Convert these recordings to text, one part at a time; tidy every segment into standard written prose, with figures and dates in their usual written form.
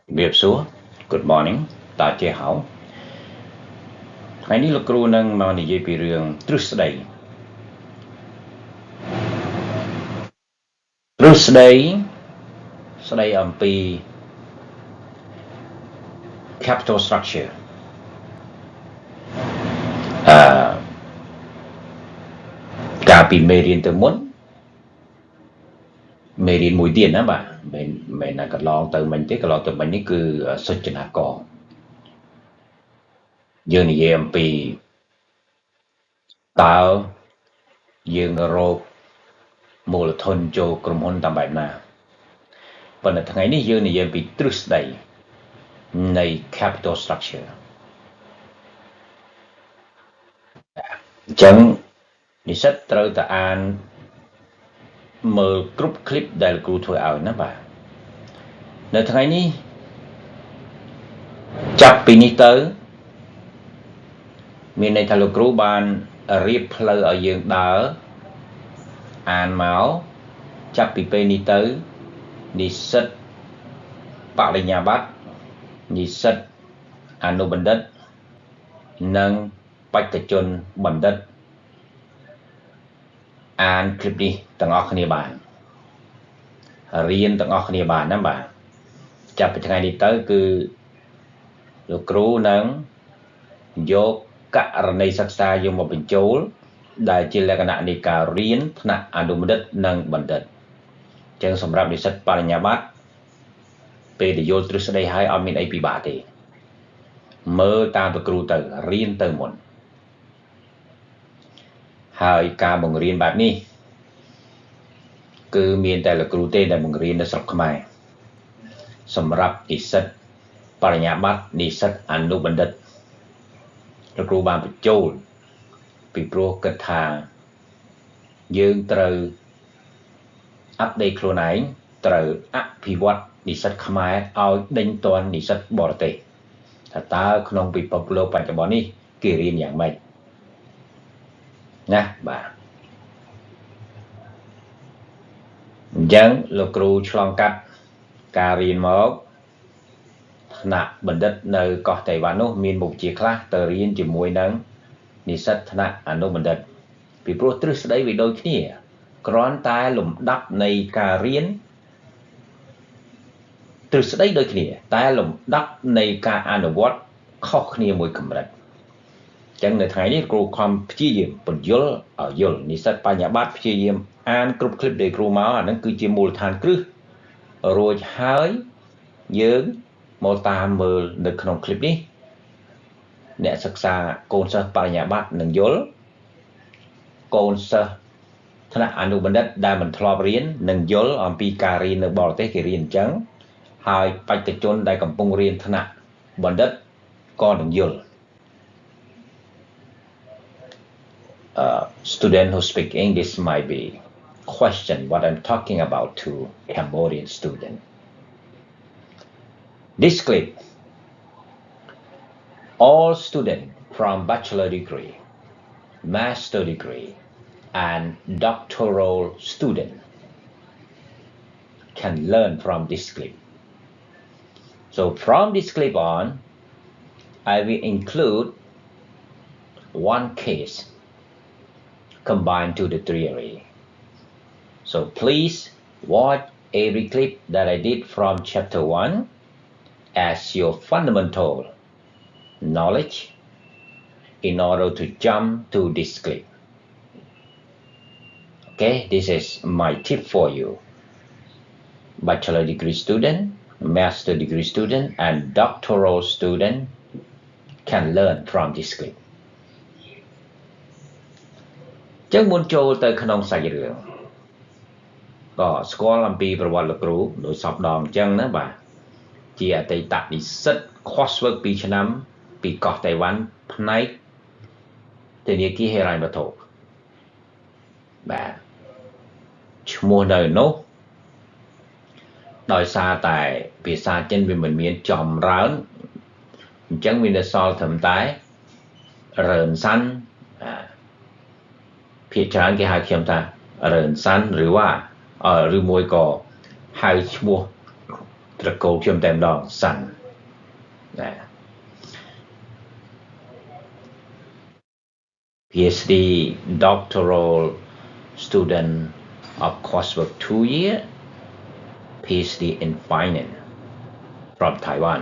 Biệt số Good morning 大家好 ថ្ងៃនេះលោកគ្រូនឹងមកនិយាយពីរឿងទ្រឹស្ដីស្ដីអំពី capital structure កាលពីមេរៀនទៅមុនមេរៀនមួយទៀតណាបាទមិនណាកន្លងទៅមិញទេកន្លងទៅមិញនេះគឺសុចនាករយើងនិយាយអំពីតើយើងរកមូលធនចូលក្រុមហ៊ុនតាមបែបណាប៉ុន្តែថ្ងៃនេះយើងនិយាយពីទ្រឹស្ដីនៃ capital structure អញ្ចឹងនិស្សិតត្រូវតែអានមើលគ្រប់คลิปដែលគ្រូធ្វើឲ្យណាបាទនៅថ្ងៃនេះចាប់ពីនេះទៅមានន័យថាលោកគ្រូបានរៀបផ្លូវឲ្យយើងដើរអានមកចាប់ពីពេលនេះទៅនិស្សិតបរិញ្ញាបត្រនិស្សិតអនុបណ្ឌិតនិងបេក្ខជនបណ្ឌិតអានคลิปនេះទាំងអស់គ្នាបានរៀនទាំងអស់គ្នាបានណាបាទចាប់ពីថ្ងៃនេះទៅគឺលោកគ្រូនឹងយកករណីសិក្សាយកមកបញ្ចូលដែលជាលក្ខណៈនៃការរៀនថ្នាក់អនុបណ្ឌិតនិងបណ្ឌិតអញ្ចឹងសម្រាប់និស្សិតបរិញ្ញាបត្រពេលដែលយល់ទ្រឹស្ដីហើយអត់មានអីពិបាកទេមើលតាមលោកគ្រូទៅរៀនទៅមុនហើយការបង្រៀនបែបនេះគឺមានតែលោកគ្រូទេដែលបង្រៀននៅស្រុកខ្មែរសម្រាប់និស្សិតបរិញ្ញាបត្រនិស្សិតអនុបណ្ឌិតលោកគ្រូបានបញ្ចូលពីព្រោះគិតថាយើងត្រូវអាប់ដេតខ្លួនឯងត្រូវអភិវឌ្ឍនិស្សិតខ្មែរឲ្យដេញទាន់និស្សិតបរទេសថាតើក្នុងពិភពលោកបច្ចុប្បន្ននេះគេរៀនយ៉ាងម៉េចណាបាទអញ្ចឹងលោកគ្រូឆ្លងកាត់ការរៀនមកថ្នាក់បណ្ឌិតនៅកោះតៃវ៉ាន់នោះមានមុខវិជ្ជាខ្លះទៅរៀនជាមួយនឹងនិស្សិតថ្នាក់អនុបណ្ឌិតពីព្រោះទ្រឹស្ដីវាដូចគ្នាគ្រាន់តែលំដាប់នៃការរៀនទ្រឹស្ដីដូចគ្នាតែលំដាប់នៃការអនុវត្តខុសគ្នាមួយកម្រិតអញ្ចឹងនៅថ្ងៃនេះគ្រូខំព្យាយាមបញ្យល់ឲ្យយល់និស្សិតបញ្ញាបត្រព្យាយាមអានគ្រប់คลิปដែលគ្រូមកអាហ្នឹងគឺជាមូលដ្ឋានគ្រឹះរួចហើយយើងមកតាមមើលនៅក្នុងคลิปនេះអ្នកសិក្សាកូនសិស្សបរិញ្ញាបត្រនឹងយល់កូនសិស្សថ្នាក់អនុបណ្ឌិតដែលមិនធ្លាប់រៀននឹងយល់អំពីការរៀននៅបរទេសគេរៀនអញ្ចឹងហើយបេក្ខជនដែលកំពុងរៀនថ្នាក់បណ្ឌិតក៏នឹងយល់student who speak English might be question what I'm talking about to Cambodian student. This clip, all students from bachelor degree, master degree, and doctoral student can learn from this clip. So from this clip on, I will include one case combined to the theory. So please watch every clip that I did from chapter 1 as your fundamental knowledge in order to jump to this clip. Okay, this is my tip for you. Bachelor degree student, master degree student, and doctoral student can learn from this clip. ចឹងមុនចូលទៅក្នុងសាច់រឿងក៏ស្គាល់អំពីប្រវត្តិលោកគ្រូដោយសពដងអញ្ចឹងណាបាទជាអតីតនិស្សិត coursework 2ឆ្នាំពីកោះតៃវ៉ាន់ផ្នែកធនាគារហិរញ្ញវត្ថុបាទឈ្មោះនៅនោះដោយសារតែភាសាចិនវាមិនមានចម្រើនអញ្ចឹងវានៅសល់ត្រឹមតែរើនសាន់ភាគច្រើនគេហៅខ្ញុំថារើនសាន់ឬមួយក៏ហៅឈ្មោះ ตระกูลខ្ញុំតែម្ដង son ណា PhD doctoral student of coursework 2 year PhD in finance from Taiwan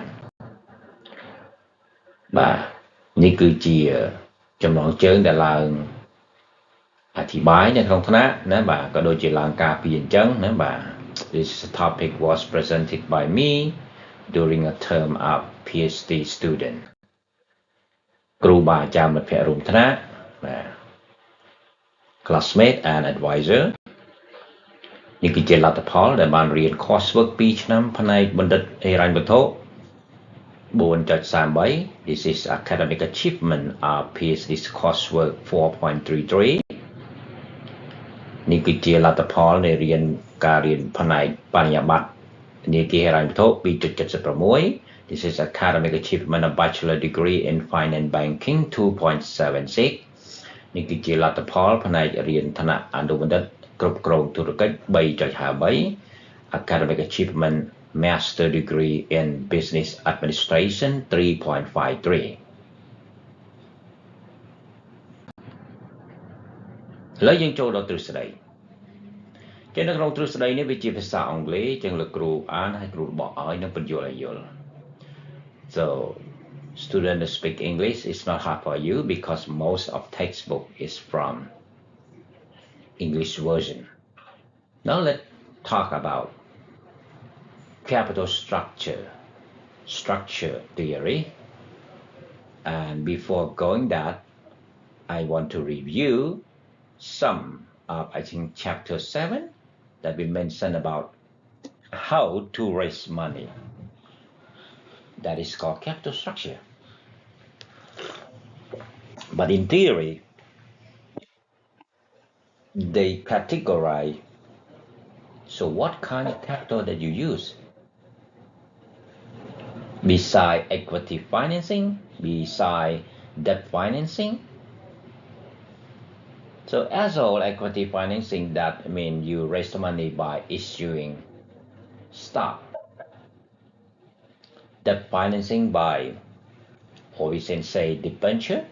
បាទនេះគឺជាចំណងជើងដែលឡើងអធិប្បាយនៅក្នុងថ្នាក់ណាបាទក៏ដូចជាឡើងការពីអញ្ចឹងណាបាទ This topic was presented by me during a term of PhD student គ្រូបាអាចារ្យមិត្តភ័ក្តិរួមថ្នាក់បាទ classmate and advisor នេះគឺជាលទ្ធផលដែលបានរៀន coursework 2 ឆ្នាំផ្នែកបណ្ឌិតហិរញ្ញវត្ថុ 4.33 This is academic achievement of PhD coursework 4.33 នេះគឺជាលទ្ធផលនៃការរៀនផ្នែកបរិញ្ញាបត្រនាគាហិរញ្ញវត្ថុ 2.76 This is academic achievement of bachelor degree in finance banking 2.76 នេះគឺជាលទ្ធផលផ្នែករៀនថ្នាក់អនុបណ្ឌិតគ្រប់គ្រងធុរកិច្ច 3.53 academic achievement master degree in business administration 3.53 ឥឡូវយើងចូលដល់ទ្រឹស្ដីចឹងនៅក្នុងទ្រឹស្ដីនេះវាជាភាសាអង់គ្លេសចឹងលោកគ្រូអានឲ្យគ្រូបកឲ្យនិងបញ្យល់ឲ្យយល់ So student to speak English is not hard for you because most of textbook is from English version. Now let's talk about capital structure theory. And before going that, I want to review some of, I think, chapter 7 that we mentioned about how to raise money. That is called capital structure. But in theory, they categorize, so what kind of capital that you use? Beside equity financing, beside debt financing. So as all equity financing, that means you raise the money by issuing stock. Debt financing by, or we can say debenture,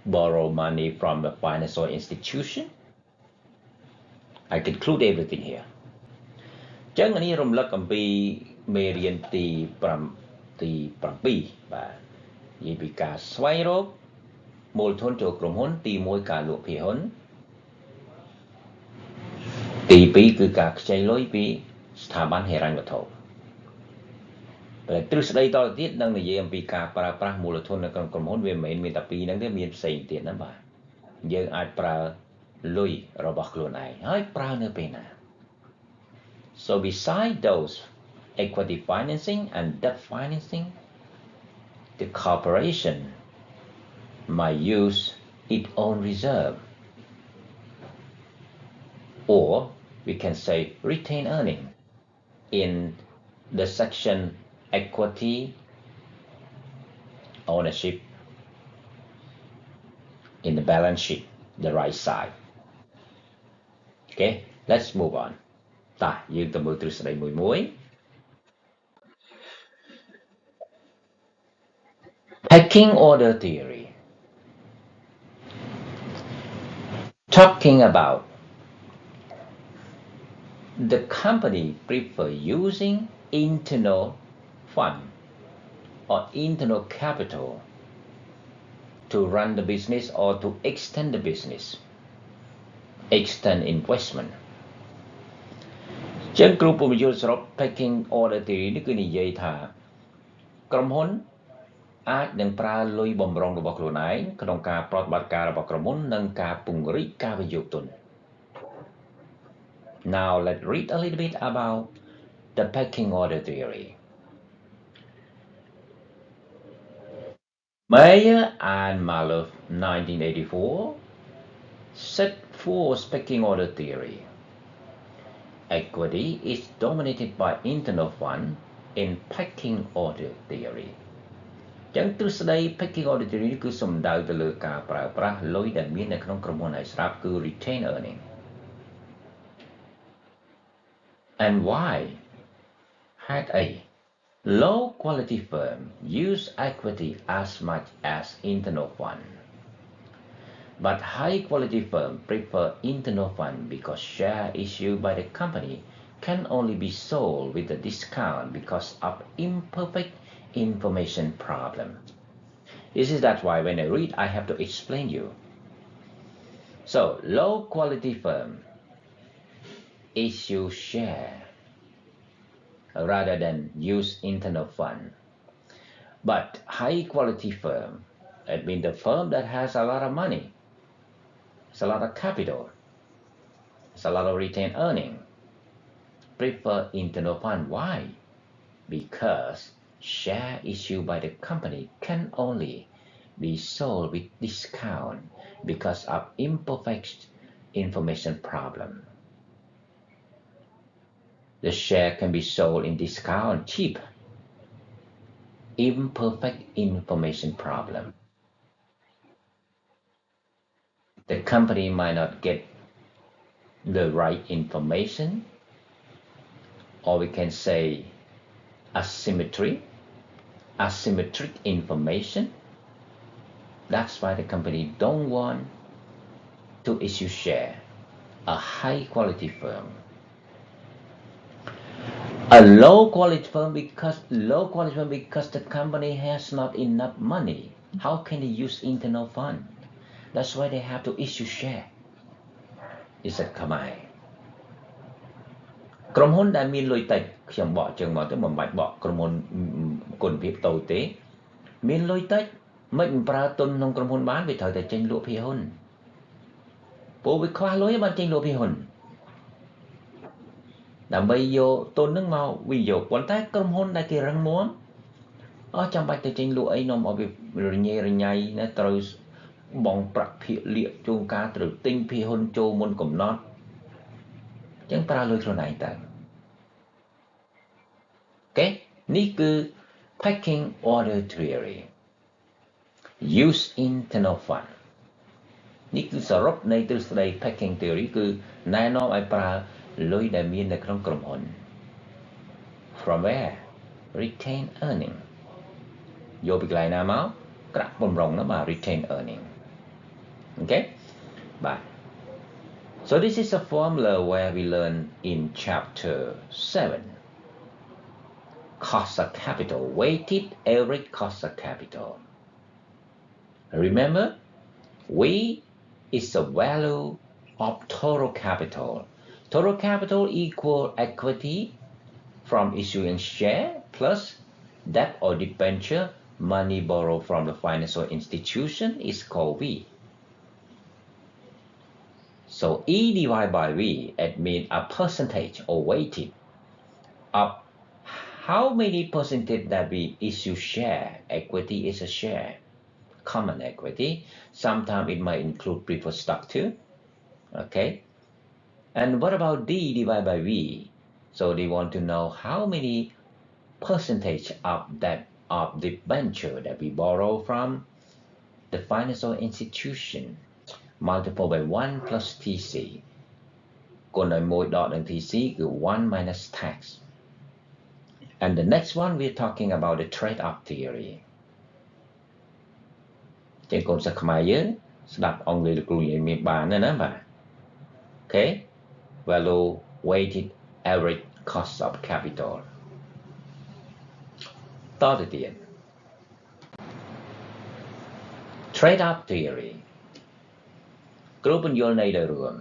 borrow money from a financial institution. I conclude everything here. ចឹងនេះរំលឹកអំពីមេរៀនទី7បាទនិយាយពីការស្វែងរកមូលធនចូលក្រុមហ៊ុនទី1ការលក់ភាគហ៊ុនទី2គឺការខ្ចីលុយពីស្ថាប័នហិរញ្ញវត្ថុតែទ្រឹស្ដីតទៅទៀតនឹងនិយាយអំពីការប្រើប្រាស់មូលធននៅក្នុងក្រុមហ៊ុនវាមិនមែនមានតែពីរហ្នឹងទេមានផ្សេងទៀតណាបាទយើងអាចប្រើលុយរបស់ខ្លួនឯងហើយប្រើនៅពេលណា So beside those equity financing and debt financing, the corporation might use its own reserve, or we can say retained earning in the section equity ownership in the balance sheet, the right side. Okay, let's move on. តោះយើងទៅមើលទ្រឹស្ដីមួយ Pecking order theory. Talking about the company prefer using internal fund or internal capital to run the business or to extend the business, extend investment. ចឹងគ្រូពំយល់សរុប pecking order theory នេះគឺនិយាយថាក្រុមហ៊ុនអាចនឹងប្រើលុយបំរុងរបស់ខ្លួនឯងក្នុងការប្រតិបត្តិការរបស់ក្រុមហ៊ុននិងការពង្រីកការវិនិយោគទុន Now let's read a little bit about the pecking order theory. Mayer and Malouf 1984 set forth pecking order theory. Equity is dominated by internal fund in pecking order theory. ចឹងទ្រឹស្ដី pecking order theory គឺសំដៅទៅលើការប្រើប្រាស់លុយដែលមាននៅក្នុងក្រុមហ៊ុនឲ្យស្រាប់គឺ retain earning. And why? ហេតុអី Low quality firms use equity as much as internal fund. But high quality firms prefer internal fund because share issued by the company can only be sold with a discount because of imperfect information problem. This is that's why when I read, I have to explain you. So low quality firm issue share rather than use internal fund. But high quality firm, it means the firm that has a lot of money, has a lot of capital, has a lot of retained earning, prefer internal fund. Why? Because share issued by the company can only be sold with discount because of imperfect information problem. The share can be sold in discount cheap. Imperfect information problem. The company might not get the right information, or we can say asymmetric information. That's why the company don't want to issue share. A high quality firm. A low quality firm because the company has not enough money. How can they use internal fund? That's why they have to issue share. Is it ខ្មែរក្រុមហ៊ុនដែលមានលុយតិចខ្ញុំបកជើងមកទៅមិនបាច់បកក្រុមហ៊ុនគុណភាពតូចទេមានលុយតិចមិនប្រើទុនក្នុងក្រុមហ៊ុនបានវាត្រូវតែចេញលក់ភាគហ៊ុនព្រោះវាខ្វះលុយបានចេញលក់ភាគហ៊ុនដើម្បីយកទុននឹងមកវិនិយោគប៉ុន្តែក្រុមហ៊ុនដែលគេរឹងមាំអស់ចាំបាច់ទៅចេញលក់អីនាំឲ្យវារញ៉េរញ៉ៃណាត្រូវបងប្រាក់ភាគលាកជួនកាលត្រូវទិញភាគហ៊ុនចូលមុនកំណត់អញ្ចឹងប្រើលុយខ្លួនឯងទៅOkay, នេះគឺ packing order theory use internal fund នេះគឺសរុបនៃទ្រឹស្ដី packing theory គឺណែនាំឲ្យប្រើលុយដែលមាននៅក្នុងក្រុមហ៊ុន from where retain earning យកពីកន្លែងណាមកក្រាក់បំរុងនោះបាទ retain earning Okay បាទ so this is a formula where we learn in chapter 7 cost of capital, weighted average cost of capital. Remember, V is the value of total capital. Total capital equal equity from issuing share plus debt or debenture, money borrowed from the financial institution is called V. So E divided by V, it means a percentage or weighted of how many percentage that we issue share. Equity is a share, common equity. Sometimes it might include preferred stock too. Okay. And what about D divided by V? So they want to know how many percentage of that of the venture that we borrow from the financial institution multiplied by 1 plus TC. គុណឲ្យ1ដកនឹង TC គឺ1 minus tax. And the next one we're talking about the trade-off theory. ចឹងកូនសិស្សខ្មែរយើងស្ដាប់អង់គ្លេសលោកគ្រូនិយាយមានបានណាបាទ Okay value weighted average cost of capital តទៅទៀត trade-off theory គ្រូបញ្យល់ន័យដោយរួម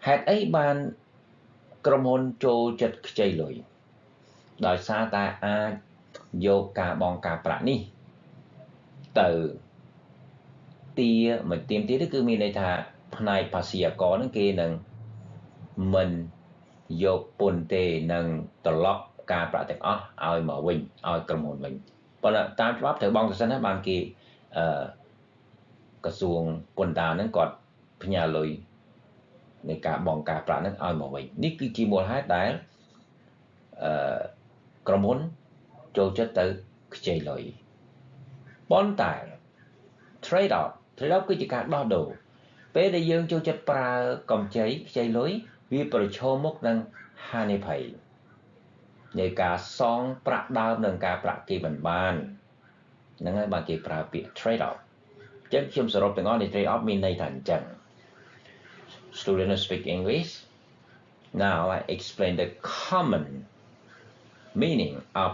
ហេតុអីបានក្រុមហ៊ុនចូលចិត្តខ្ចីលុយដោយសារតែអាចយកការបង់ការប្រាក់នេះទៅទាមិនទៀមទាគឺមានន័យថាផ្នែកภาษีអករហ្នឹងគេនឹងមិនយកពន្ធទេនឹងត្រឡប់ការប្រាក់ទាំងអស់ឲ្យមកវិញឲ្យក្រុមហ៊ុនវិញប៉ុន្តែតាមច្បាប់ត្រូវបង់ទៅសិនណាបានគេក្រសួងពន្ធដារហ្នឹងគាត់ផ្ញើលុយនៃការបង់ការប្រាក់ហ្នឹងឲ្យមកវិញនេះគឺជាមូលហេតុដែលក្រុមហ៊ុនចូលចិត្តទៅខ្ចីលុយប៉ុន្តែ trade off គឺជាការដោះដូរពេលដែលយើងចូលចិត្តប្រើកម្ចីខ្ចីលុយវាប្រឈមមុខនឹងហានិភ័យ នៃការសងប្រាក់ដើមនិងការប្រាក់គេមិនបានហ្នឹងហើយបានគេប្រើពាក្យ trade off អញ្ចឹងខ្ញុំសរុបទាំងអស់នៃ trade off មានន័យថាអញ្ចឹង Student speak English. Now I explain the common meaning of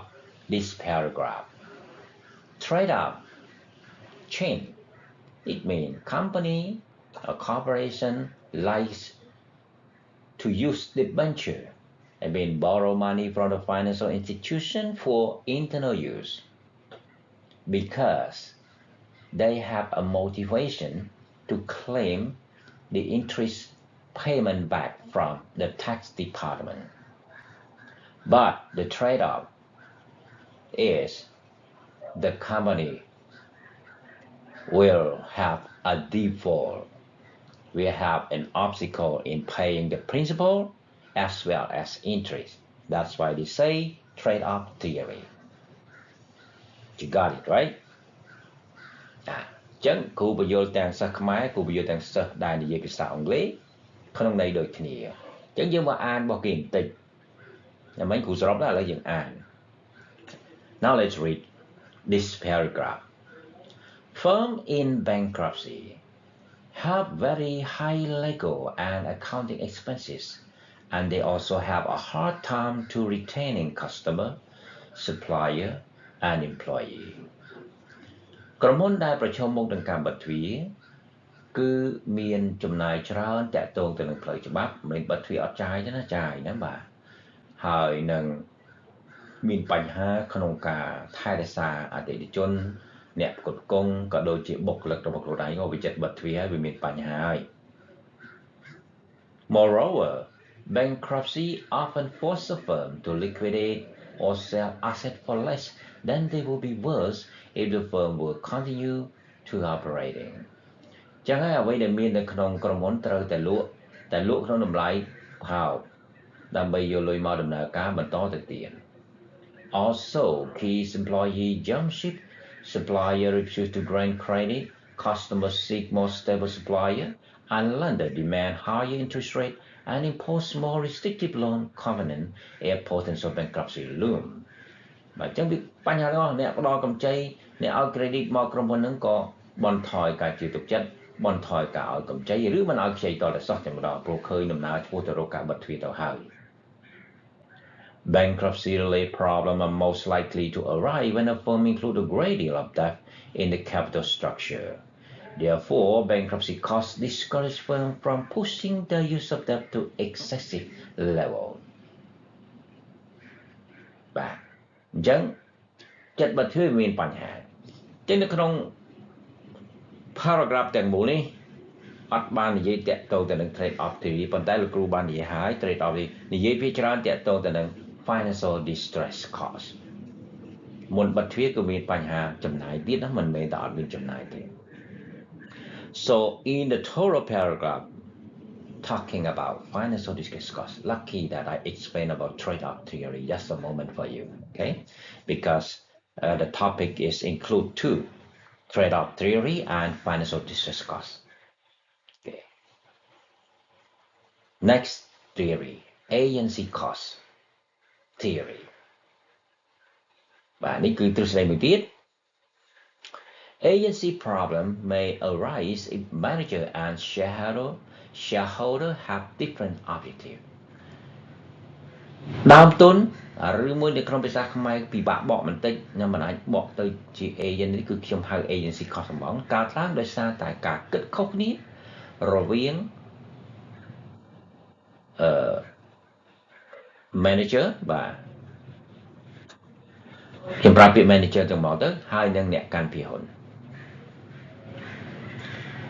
this paragraph. Trade off chain. It means company or corporation likes to use debenture and borrow money from the financial institution for internal use because they have a motivation to claim the interest payment back from the tax department. But the trade-off is the company will have a default, will have an obstacle in paying the principal as well as interest. That's why they say trade-off theory. You got it, right? អញ្ចឹងគ្រូបញ្យល់ទាំងសិស្សខ្មែរគ្រូបញ្យល់ទាំងសិស្សដែលនិយាយភាសាអង់គ្លេសក្នុងន័យដូចគ្នាអញ្ចឹងយើងមកអានរបស់គេបន្តិចតែមិនគ្រូសរុបដែរឥឡូវយើងអាន Now let's read this paragraph. Firm in bankruptcy have very high legal and accounting expenses, and they also have a hard time to retaining customer, supplier, and employee. ក្រុមហ៊ុនដែលប្រឈមមុខនឹងកម្មវិធីគឺមានចំណាយច្រើនតាក់ទងទៅនឹងផ្លូវច្បាប់មិនបិទទ្វារអត់ចាយទេណាចាយណាបាទហើយនឹងមានបញ្ហាក្នុងការថែរក្សាអតិថិជនអ្នកផ្គត់ផ្គង់ក៏ដូចជាបុគ្គលិករបស់ខ្លួនឯងក៏វាចិត្តបិទទ្វារហើយវាមានបញ្ហាហើយ Moreover, bankruptcy often forces a firm to liquidate or sell assets for less than they will be worth if the firm will continue to operating. ចឹងហើយអ្វីដែលមាននៅក្នុងក្រុមហ៊ុនត្រូវតែលក់ក្នុងតម្លៃថោកដើម្បីយកលុយមកដំណើរការបន្តទៅទៀត Also, keys employee jump ship, supplier refuse to grant credit, customers seek more stable supplier, and lender demand higher interest rate and impose more restrictive loan covenant if potential bankruptcy loom. បាទអញ្ចឹងវាបញ្ហារបស់អ្នកផ្ដល់កម្ចីអ្នកឲ្យ credit មកក្រុមហ៊ុនហ្នឹងក៏បន្ថយការជឿទុកចិត្តបន្ថយការឲ្យកម្ចីឬមិនឲ្យខ្ចីតតែសោះតែម្ដងព្រោះឃើញដំណើរធ្វើទៅរកការបិទទ្វារទៅហើយ Bankruptcy-related problems are most likely to arise when a firm includes a great deal of debt in the capital structure. Therefore, bankruptcy costs discourage firms from pushing the use of debt to excessive level. បាទអញ្ចឹងចិត្តបិទទ្វារមានបញ្ហាអញ្ចឹងនៅក្នុង paragraph ទាំងមូលនេះអត់បាននិយាយតាក់ទងទៅនឹង trade off theory ប៉ុន្តែលោកគ្រូបាននិយាយហើយ trade off នេះនិយាយពីច្រើនតាក់ទងទៅនឹង financial distress cost មុនបិទទ្វារគឺមានបញ្ហាចំណាយទៀតណាមិនមែនតែអត់មានចំណាយទេ So in the total paragraph talking about financial distress cost, lucky that I explained about trade off theory just a moment for you, okay? Because the topic is include two, trade off theory and financial distress cost. Okay. Next theory, agency cost theory. បាទនេះគឺទ្រឹស្ដីមួយទៀត Agency problem may arise if manager and shareholder have different objective. ដើមទុនឬមួយនៅក្នុងភាសាខ្មែរពិបាកបកបន្តិចខ្ញុំមិនអាចបកទៅជា agent នេះគឺខ្ញុំហៅ agency cost ហ្មងកើតឡើងដោយសារតែការគិតខុសគ្នារវាងmanager បាទខ្ញុំប្រើពាក្យ manager ទាំងមកទៅហើយនឹងអ្នកកាន់ភាគហ៊ុន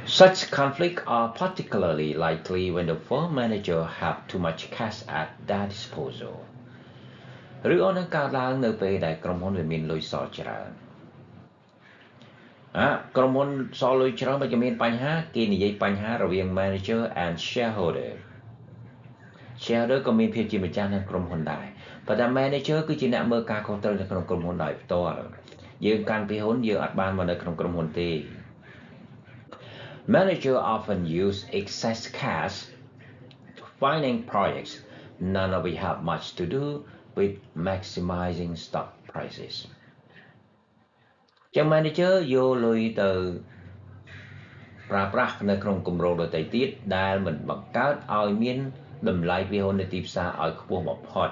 Such conflicts are particularly likely when the firm manager have too much cash at their disposal. ឬក៏នឹងកើតឡើងនៅពេលដែលក្រុមហ៊ុនវាមានលុយសល់ច្រើនក្រុមហ៊ុនសល់លុយច្រើនបើមានបញ្ហាគេនិយាយបញ្ហារវាង manager and shareholder ក៏មានភាពជាម្ចាស់នៅក្រុមហ៊ុនដែរប៉ុន្តែ manager គឺជាអ្នកមើលការខុសត្រូវនៅក្នុងក្រុមហ៊ុនដោយផ្ទាល់យើងកាន់ភាគហ៊ុនយើងអត់បានមកនៅក្នុងក្រុមហ៊ុនទេ Manager often use excess cash to finance projects none of which have much to do with maximizing stock prices ចឹង manager យកលុយទៅប្រើប្រាស់នៅក្នុងគម្រោងដទៃទៀតដែលមិនបង្កើតឲ្យមានតម្លៃពីហ៊ុននៅទីផ្សារឲ្យខ្ពស់បំផុត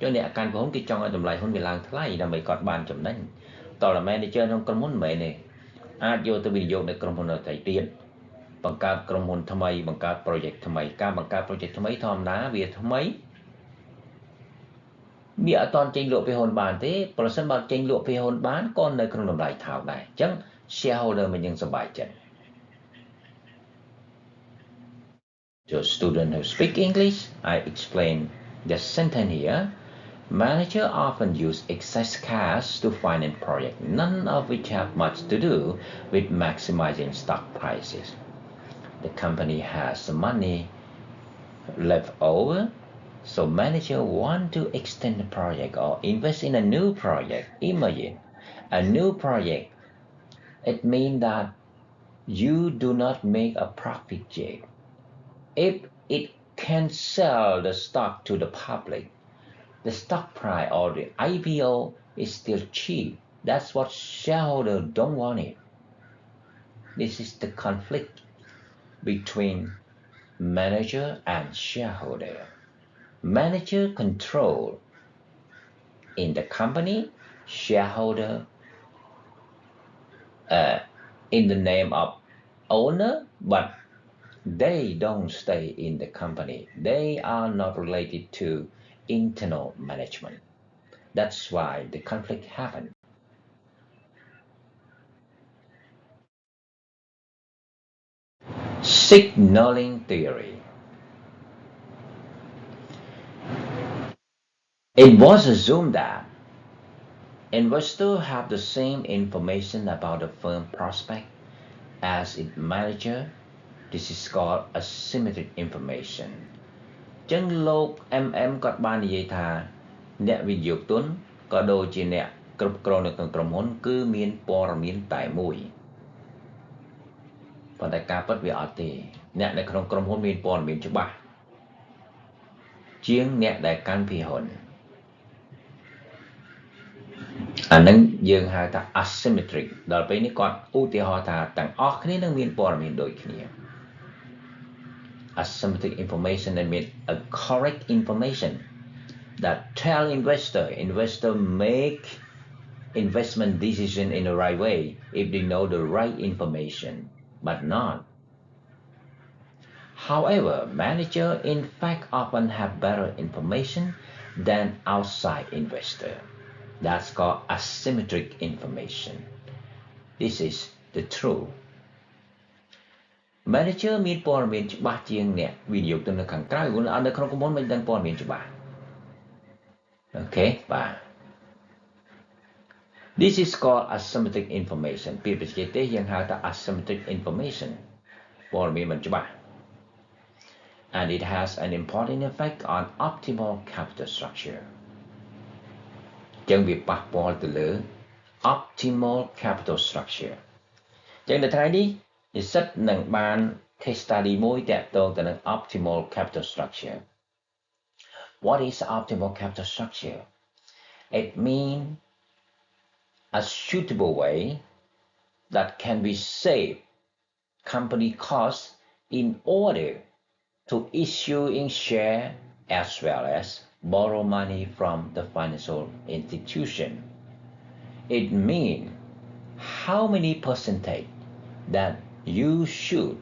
ចឹងអ្នកកាន់ហ៊ុនគេចង់ឲ្យតម្លៃហ៊ុនវាឡើងថ្លៃដើម្បីគាត់បានចំណេញតើ manager ក្នុងក្រុមហ៊ុនមិនមែនទេអាចយកទៅវិនិយោគនៅក្រុមហ៊ុនដទៃទៀតបង្កើតក្រុមហ៊ុនថ្មីបង្កើត project ថ្មីការបង្កើត project ថ្មីធម្មតាវាថ្មីវាអត់ទាន់ចេញលក់ពីហ៊ុនបានទេប្រសិនបើចេញលក់ពីហ៊ុនបានក៏នៅក្នុងតម្លៃថោកដែរអញ្ចឹង shareholder មិនយើងសប្បាយចិត្ត To students who speak English I explain the sentence here Manager often use excess cash to finance projects, none of which have much to do with maximizing stock prices. The company has money left over, so manager want to extend the project or invest in a new project. Imagine a new project. It means that you do not make a profit yet. If it can sell the stock to the public,the stock price or the IPO is still cheap. That's what shareholders don't want it. This is the conflict between manager and shareholder. Manager control in the company, shareholder in the name of owner, but they don't stay in the company. They are not related to internal management. That's why the conflict happened. Signaling theory. It was assumed that investors have the same information about the firm prospect as its manager. This is called asymmetric information. ចឹងលោក MM គាត់បាននិយាយថាអ្នកវិនិយោគទុនក៏ដូចជាអ្នកគ្រប់គ្រងនៅក្នុងក្រុមហ៊ុនគឺមានព័ត៌មានតែមួយប៉ុន្តែការពិតវាអត់ទេអ្នកនៅក្នុងក្រុមហ៊ុនមានព័ត៌មានច្បាស់ជាងអ្នកដែលកាន់ពីហ៊ុនអានឹងយើងហៅថា asymmetric ដល់ពេលនេះគាត់ឧទាហរណ៍ថាទាំងអស់គ្នានឹងមានព័ត៌មានដូចគ្នា Asymmetric information that means a correct information that tell investor make investment decision in the right way if they know the right information, but not. However, manager in fact often have better information than outside investor. That's called asymmetric information. This is the truth.Manager មានព័ត៌មានច្បាស់ជាងអ្នកវិនិយោគទុននៅខាងក្រៅនៅក្នុងក្រុមហ៊ុនមិនដឹងព័ត៌មានច្បាស់អូខេបាទ This is called asymmetric information ពីបច្ចេកទេសយើងហៅថា asymmetric information ព័ត៌មានមិនច្បាស់ and it has an important effect on optimal capital structure ចឹងវាប៉ះពាល់ទៅលើ optimal capital structure ចឹងនៅថ្ងៃនេះនិស្សិតនឹងបាន case study មួយតាក់ទងទៅនឹង optimal capital structure. What is optimal capital structure? It means a suitable way that can be save company costs in order to issuing share as well as borrow money from the financial institution. It means how many percentage that you should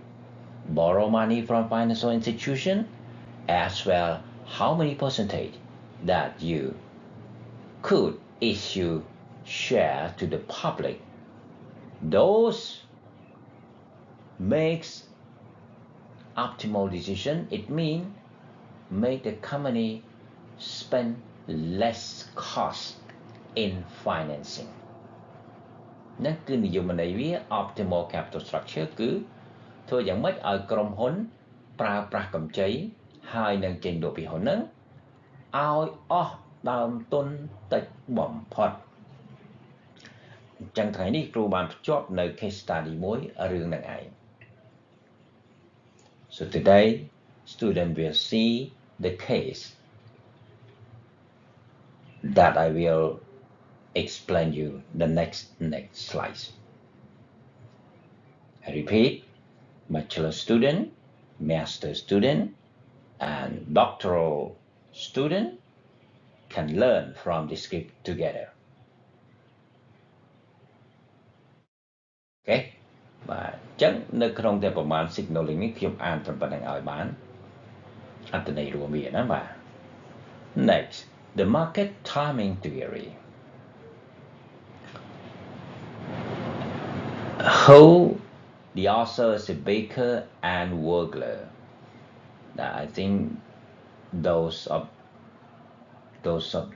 borrow money from financial institution as well how many percentage that you could issue share to the public. Those makes optimal decision. It means make the company spend less cost in financing. นั่นคือនិយមន័យវា optimal capital structure គឺធ្វើយ៉ាងម៉េចឲ្យក្រុមហ៊ុនប្រើប្រាស់កម្ចីហើយនឹងចេញលក់ពីហ៊ុនហ្នឹងឲ្យអស់ដើមទុនតិចបំផុតអញ្ចឹងថ្ងៃនេះគ្រូបានភ្ជាប់នៅ case study មួយរឿងហ្នឹងឯង So today student will see the case that I will explain you the next slide. I repeat, bachelor student, master student, and doctoral student can learn from this script together. Okay? បាទអញ្ចឹងនៅក្នុងតែប្រមាណ signaling នេះខ្ញុំអានត្រឹមប៉ុណ្្នឹងឲ្យបានអត្ថន័យរួមវាណាបាទ Next, the market timing theory. Who the author is Baker and Wurgler. I think those of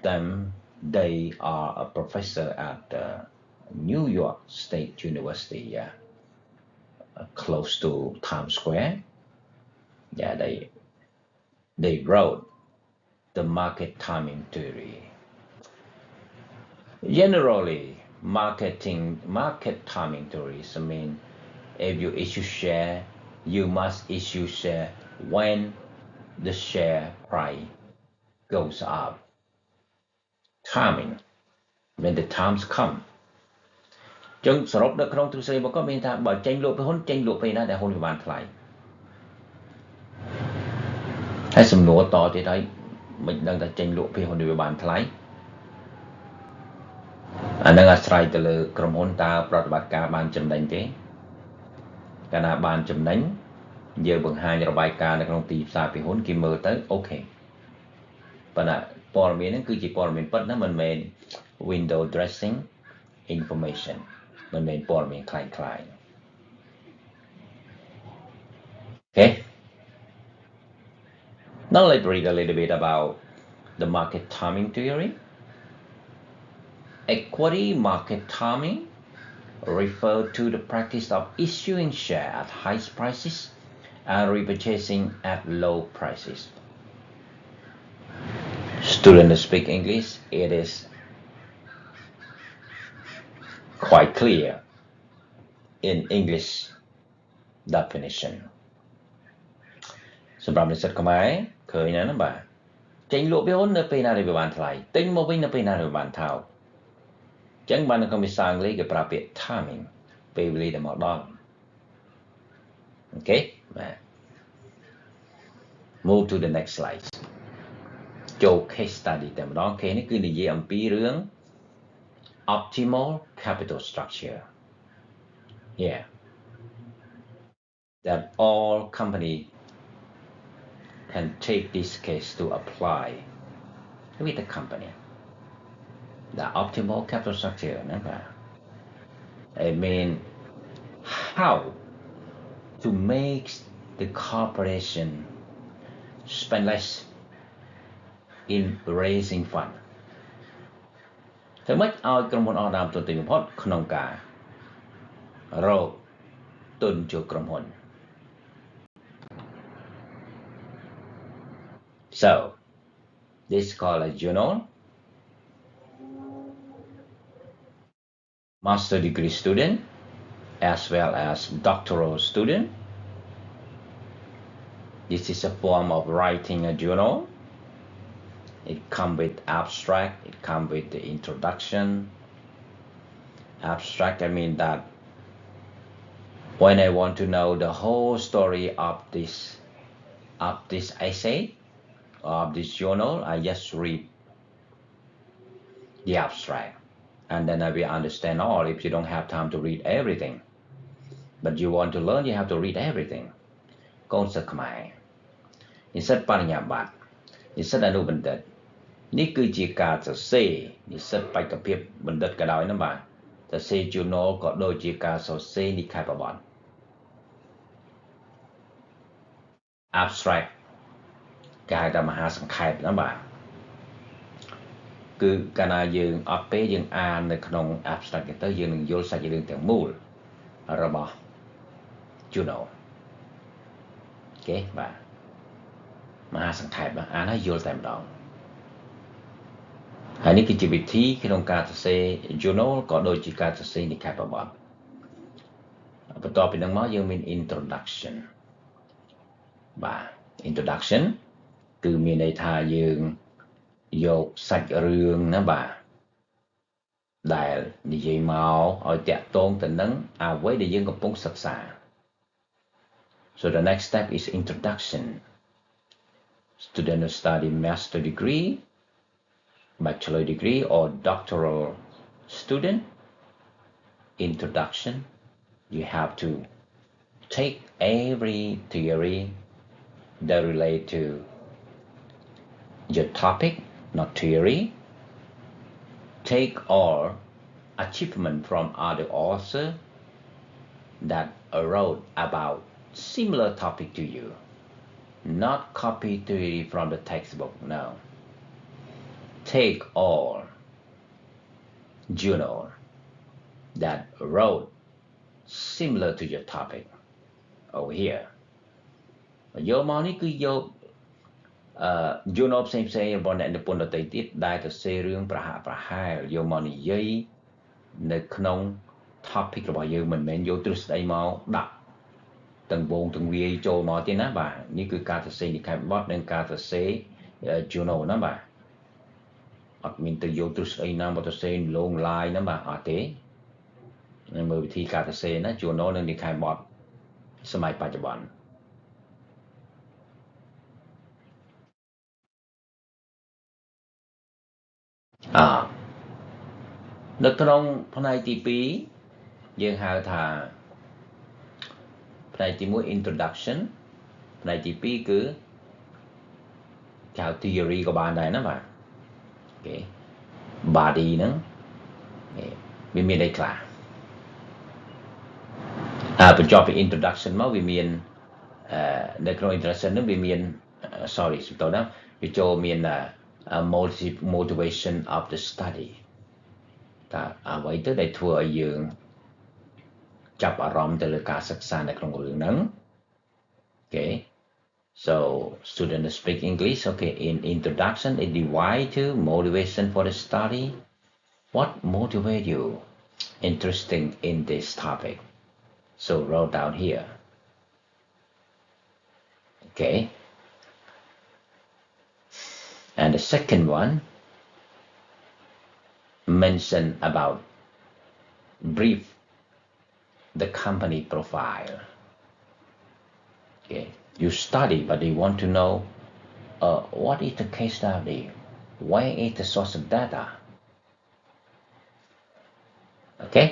them, they are a professor at New York State University, close to Times Square. Yeah, they wrote the market timing theory. Generally, market timing theories mean if you issue share, you must issue share when the share price goes up. Timing, when the times come. ចឹងសរុបនៅក្នុងទ្រឹស្ដីមកក៏មានថាបើចេញលក់ពីហ៊ុនចេញលក់ពេលណាដែលហ៊ុនវាបានថ្លៃហើយសំណួរតទៀតហើយមិនដឹងថាចេញលក់ពីហ៊ុនវាបានថ្លៃអានឹងអាស្រ័យទៅលើក្រុមហ៊ុនតើប្រតិបត្តិការបានចំណេញទេកាលណាបានចំណេញយើងបង្ហាញរបាយការណ៍នៅក្នុងទីផ្សារពីហ៊ុនគេមើលទៅអូខេប៉ុន្តែព័ត៌មានហ្នឹងគឺជាព័ត៌មានពិតណាមិនមែន window dressing information មិនមែនព័ត៌មានคล้ายៗ Okay. Now let's read a little bit about the market timing theory. Equity market timing refers to the practice of issuing shares at high prices and repurchasing at low prices. Students speak English, it is quite clear in English definition. សម្រាប់និស្សិតខ្មែរឃើញណាបាទចេញលក់ពីហ៊ុននៅពេលណាដែលវាបានថ្លៃទិញមកវិញនៅពេលណាដែលវាបានថោកអញ្ចឹងបាននៅក្នុងភាសាអង់គ្លេសគេប្រើពាក្យ timing ពេលវេលាដែលមកដល់អូខេបាទ Move to the next slide ចូល case study តែម្ដង case នេះគឺនិយាយអំពីរឿង optimal capital structure. Yeah. That all company can take this case to apply with the company. The optimal capital structure. I mean, how to make the corporation spend less in raising fund. ធ្វើម៉េចឲ្យក្រុមហ៊ុនអស់ដើមទុនតិចបំផុតក្នុងការរកទុនចូលក្រុមហ៊ុន So this is called a journal. Master degree student as well as doctoral student. This is a form of writing a journal. It comes with abstract, it comes with the introduction. Abstract, I mean that when I want to know the whole story of this essay, of this journal, I just read the abstract. And then I will understand all if you don't have time to read everything. But you want to learn, you have to read everything. កូនសិស្សខ្មែរនិស្សិតបរិញ្ញាបត្រនិស្សិតអនុបណ្ឌិតនេះគឺជាការសរសេរនិស្សិតបេក្ខភាពបណ្ឌិតក៏ដោយណាបាទសរសេរ journal ក៏ដូចជាការសរសេរនិក្ខេបបទ abstract គេហៅថាមហាសង្ខេបណាបាទគឺកាលណាយើងអត់ពេលយើងអាននៅក្នុង abstract ទៅយើងនឹងយល់សាច់រឿងទាំងមូលរបស់ journal អូខេបាទមហាសង្ខេបអានហើយយល់តែម្ដងហើយនេះគឺជាវិធីក្នុងការសរសេរ journal ក៏ដូចជាការសរសេរនិក្ខេបបទបន្ទាប់ពីនឹងមកយើងមាន introduction បាទ introduction គឺមានន័យថាយើង យកសាច់រឿងណាបាទដែលនិយាយមកឲ្យតាក់ទងទៅនឹងអ្វីដែលយើងកំពុងសិក្សា So the next step is introduction. Student will study master degree, bachelor degree, or doctoral student. Introduction. You have to take every theory that relate to your topic, not theory. Take all achievement from other author that wrote about similar topic to you. Not copy theory from the textbook, no. Take all journal that wrote similar to your topic over here. យកមកនេះគឺយក journal ផ្សេងៗរបស់អ្នកនិពន្ធដទៃទៀតដែលទៅសេរឿងប្រហាក់ប្រហែលយកមកនិយាយនៅក្នុង topic របស់យើងមិនមែនយកទ្រឹស្ដីមកដាក់ទាំងវងទាំងវាយចូលមកទេណាបាទនេះគឺការសរសេរនិកាយបទនិងការសរសេរ journal ណាបាទអត់មានទៅយកទ្រឹស្ដីណាមកសរសេរលងឡាយណាបាទអត់ទេនឹងមើលវិធីការសរសេរណា journal និងនិកាយបទសម័យបច្ចុប្បន្ននៅក្នុងផ្នែកទី2យើងហៅថាផ្នែកទី1 introduction ផ្នែកទី2គឺគេហៅ theory ក៏បានដែរណាបាទអូខេ body ហ្នឹងវាមានអីខ្លះបញ្ចប់ពី introduction មកវាមាននៅក្នុង introduction ហ្នឹងវាមាន sorry សំទោសណាវាចូលមាន motivation of the study តើអ្វីទៅដែលធ្វើឲ្យយើងចាប់អារម្មណ៍ទៅលើការសិក្សានៅក្នុងរឿងហ្នឹង Okay, so students speak English. Okay, in introduction it divide to motivation for the study. What motivate you interesting in this topic? So wrote down here. Okay, and the second one mention about brief the company profile. Okay, you study but you want to know what is the case study, where is the source of data. Okay,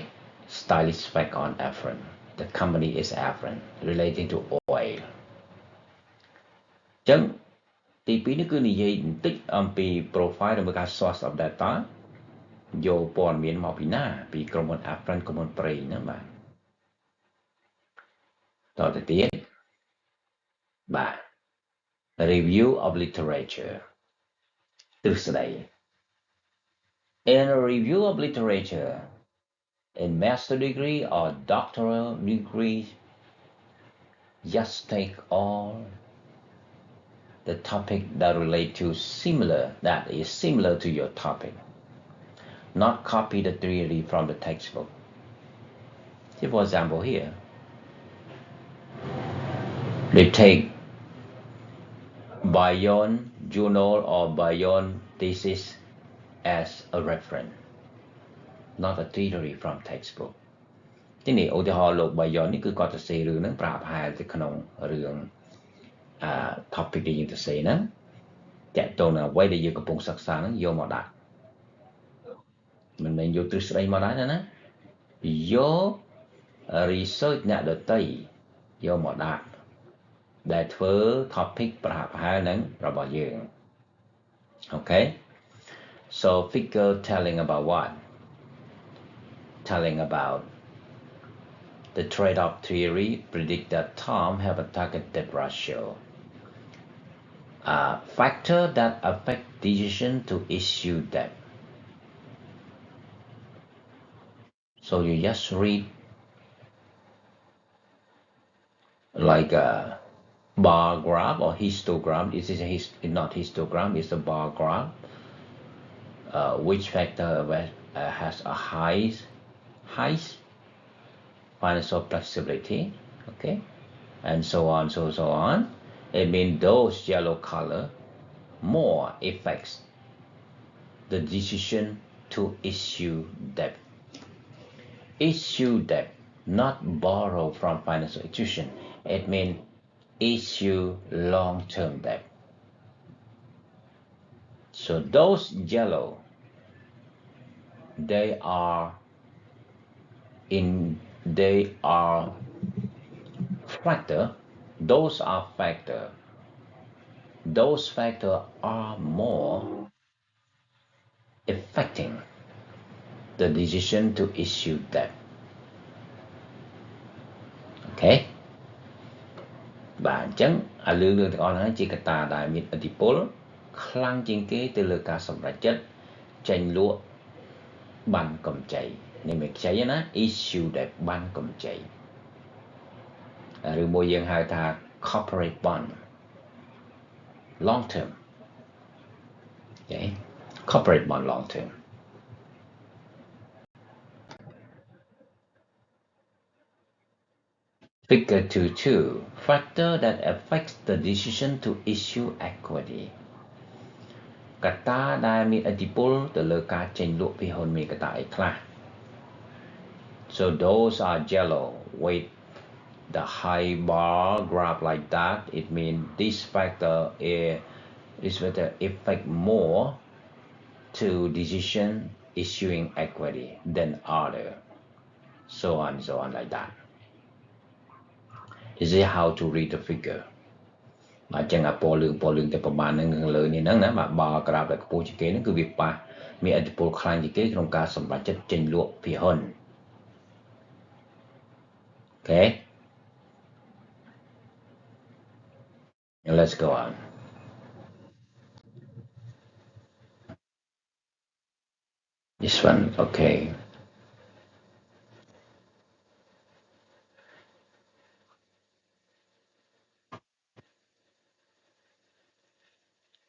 stylish fact on Afrin. The company is Afrin, relating to oil. ចឹងទី2នេះគឺនិយាយបន្តិចអំពី profile របស់ការ source of data យកព័ត៌មានមកពីណាពីក្រុមហ៊ុន Afrin ក្រុមហ៊ុនប្រេងហ្នឹងបាទតទៅទៀតបាទ review of literature ទ្រឹស្ដី In a review of literature in master degree or doctoral degree just take all the topic that relate to that is similar to your topic, not copy the theory from the textbook. See, for example here, they take Bayon journal or Bayon thesis as a reference, not a theory from textbook. ទីនេះឧទាហរណ៍លោក Bayon នេះគឺគាត់សរសេររឿងហ្នឹងប្រាប់ប្រហែលទៅក្នុងរឿង topic ដែលយើងសរសេរហ្នឹងតាក់ទងនឹងអ្វីដែលយើងកំពុងសិក្សាហ្នឹងយកមកដាក់មិនមែនយកទ្រឹស្ដីមកដាក់ណាយក research អ្នកដទៃយកមកដាក់ដែលធ្វើ topic ប្រហាក់ប្រហែលនឹងរបស់យើង Okay, so figure telling about what? Telling about the trade-off theory predict that Tom have a targeted ratio. Factor that affect decision to issue debt. So you just read like a bar graph or histogram. This is not histogram, it's a bar graph. Which factor has a high financial flexibility, okay, and so on. It means those yellow color more effects the decision to issue debt. Issue debt, not borrow from financial institution. It means issue long-term debt. So those yellow, they are factor. Those are factor. Those factors are more affecting the decision to issue debt. Okay. បាទអញ្ចឹងអារឿងទាំងអស់ហ្នឹងជាកត្តាដែលមានឥទ្ធិពលខ្លាំងជាងគេទៅលើការសម្រេចចិត្តចេញលក់បានកម្ចីនេះមិនខ្ចីណា issue ដែលបានកម្ចីឬមួយយើងហៅថា corporate bond long term. Okay. Corporate bond long term. Figure 2.2 factor that affects the decision to issue equity. កត្តាដែលមានឥទ្ធិពលទៅលើការចេញលក់ភាគហ៊ុនមានកត្តាអីខ្លះ So those are yellow with the high bar graph like that. It means this factor affect more to decision issuing equity than other. So on like that. This is how to read the figure. បាទចឹងអាពណ៌លឿងតែប្រមាណនឹងខាងលើនេះហ្នឹងណាបាទបាល់ក្រាបដែលខ្ពស់ជាងគេហ្នឹងគឺវាប៉ះមានឥទ្ធិពលខ្លាំងជាងគេក្នុងការសម្រេចចិត្តចេញលក់ភាគហ៊ុន Okay. And let's go on. This one, okay.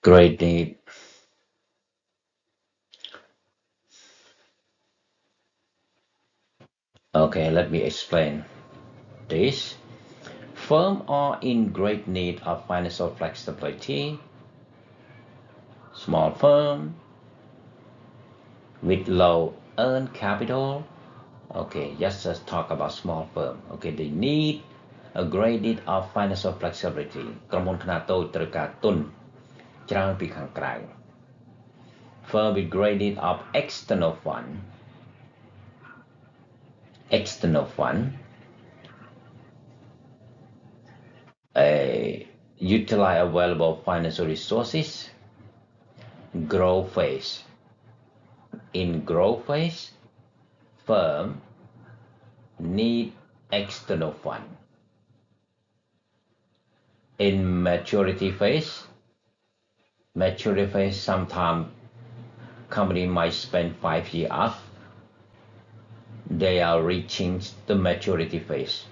Great need. Okay, let me explain this. Firms are in great need of financial flexibility. Small firm with low earned capital. Okay, just talk about small firm. Okay, they need a great need of financial flexibility. ក្រុមហ៊ុនខ្នាតតូចត្រូវការទុនច្រើនពីខាងក្រៅ Firm with great need of external fund. Utilize available financial resources. Grow phase. In growth phase, firm need external fund. In maturity phase, sometimes company might spend 5 years up. They are reaching the maturity phase.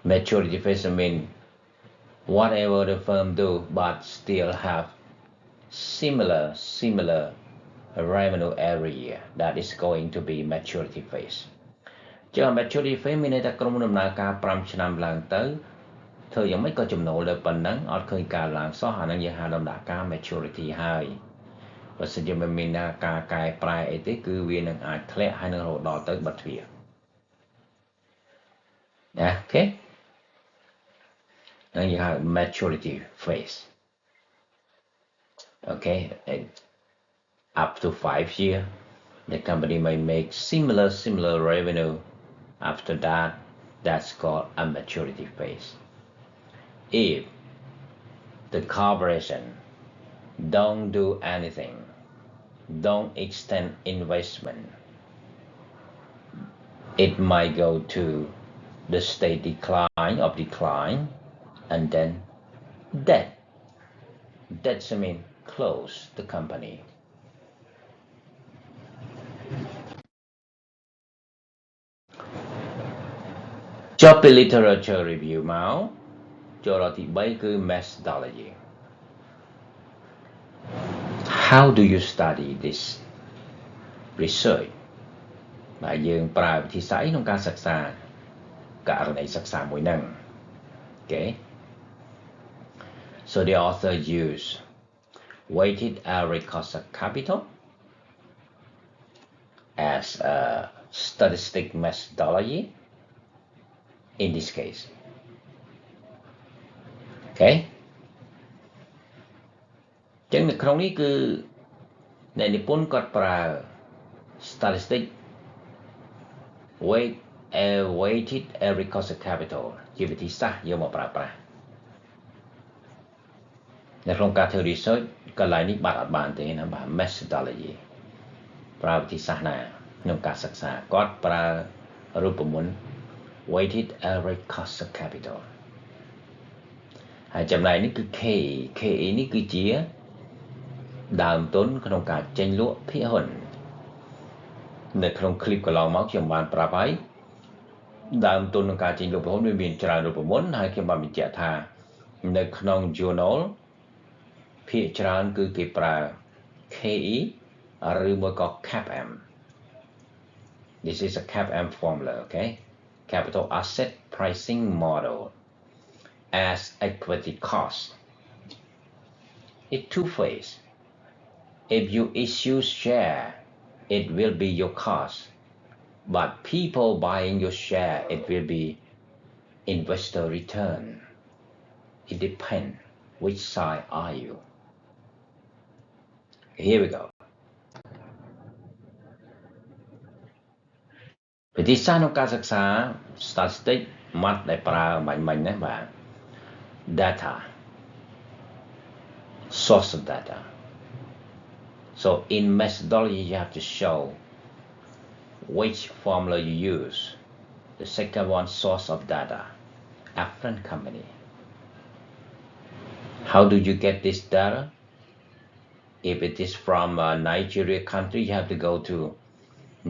Maturity phase means whatever the firm do, but still have similar revenue every year. That is going to be maturity phase. ចឹង maturity phase មានន័យថាក្រុមដំណើរការ5ឆ្នាំឡើងទៅធ្វើយ៉ាងម៉េចក៏ចំណូលនៅប៉ុណ្ណឹងអត់ឃើញការឡើងសោះអាហ្នឹងយើងហៅដំណាក់កាល maturity ហើយបើសិនជាមិនមានការកែប្រែអីទេគឺវានឹងអាចធ្លាក់ហើយនឹងរហូតដល់ទៅបិទទ្វារណា Okay. Then you have maturity phase. Okay, up to 5 years, the company may make similar revenue. After that, that's called a maturity phase. If the corporation don't do anything, don't extend investment, it might go to the state decline and then debt. That's mean close the company. Choពី literature review មកចូលដល់ទី3គឺ methodology. How do you study this research? បាទយើងប្រើវិធីសាស្ត្រក្នុងការសិក្សាករណីសិក្សាមួយហ្នឹង Okay. So the author used weighted average cost of capital as a statistic methodology in this case. Okay. ចឹងនៅក្នុងនេះគឺអ្នកនិពន្ធគាត់ប្រើ statistic weighted average cost of capital ជាវិធីសាស្ត្រយកមកប្រើប្រាស់នៅក្នុងការធ្វើ research កន្លែងនេះបាត់អត់បានទេណាបាទ methodology ប្រើវិធីសាស្ត្រណាក្នុងការសិក្សាគាត់ប្រើរូបមន្ត weighted average cost of capital ហើយចំណែកនេះគឺ KE នេះគឺជាដើមទុនក្នុងការចេញលក់ភាគហ៊ុននៅក្នុងคลิปកន្លងមកខ្ញុំបានប្រាប់ហើយដើមទុនក្នុងការចេញលក់ភាគហ៊ុនវាមានច្រើនរូបមន្តហើយខ្ញុំបានបញ្ជាក់ថានៅក្នុង journal ភាគច្រើនគឺគេប្រើ KE ឬមួយក៏ CAPM. This is a CAPM formula, okay? Capital Asset Pricing Model as equity cost. It's two-phase. If you issue share, it will be your cost. But people buying your share, it will be investor return. It depends which side are you. Here we go. វិធីសាស្ត្រក្នុងការសិក្សា statistic ម៉ាត់ដែលប្រើមិញណាបាទ data source of data. So in methodology you have to show which formula you use. The second one, source of data, affluent company. How do you get this data? If it is from Nigeria country, you have to go to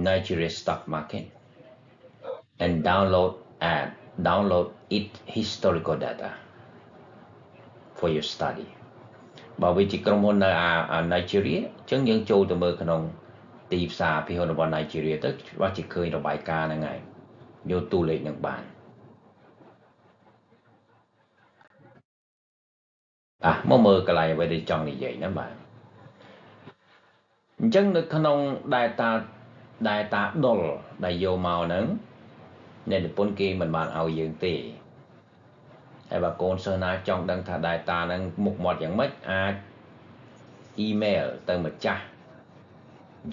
Nigeria stock market and download it historical data for your study. បើវាជាក្រុមហ៊ុននៅNigeria អញ្ចឹងយើងចូលទៅមើលក្នុងទីផ្សារភាគហ៊ុនរបស់ Nigeria ទៅច្បាស់ជាឃើញរបាយការណ៍ហ្នឹងហើយយកតួលេខនឹងបានមកមើលកន្លែងអ្វីដែលចង់និយាយណាបាទអញ្ចឹងនៅក្នុង data ដុលដែលយកមកហ្នឹងអ្នកនិពន្ធគេមិនបានឲ្យយើងទេហើយបើកូនសិស្សណាចង់ដឹងថា data ហ្នឹងមុខមាត់យ៉ាងម៉េចអាច email ទៅម្ចាស់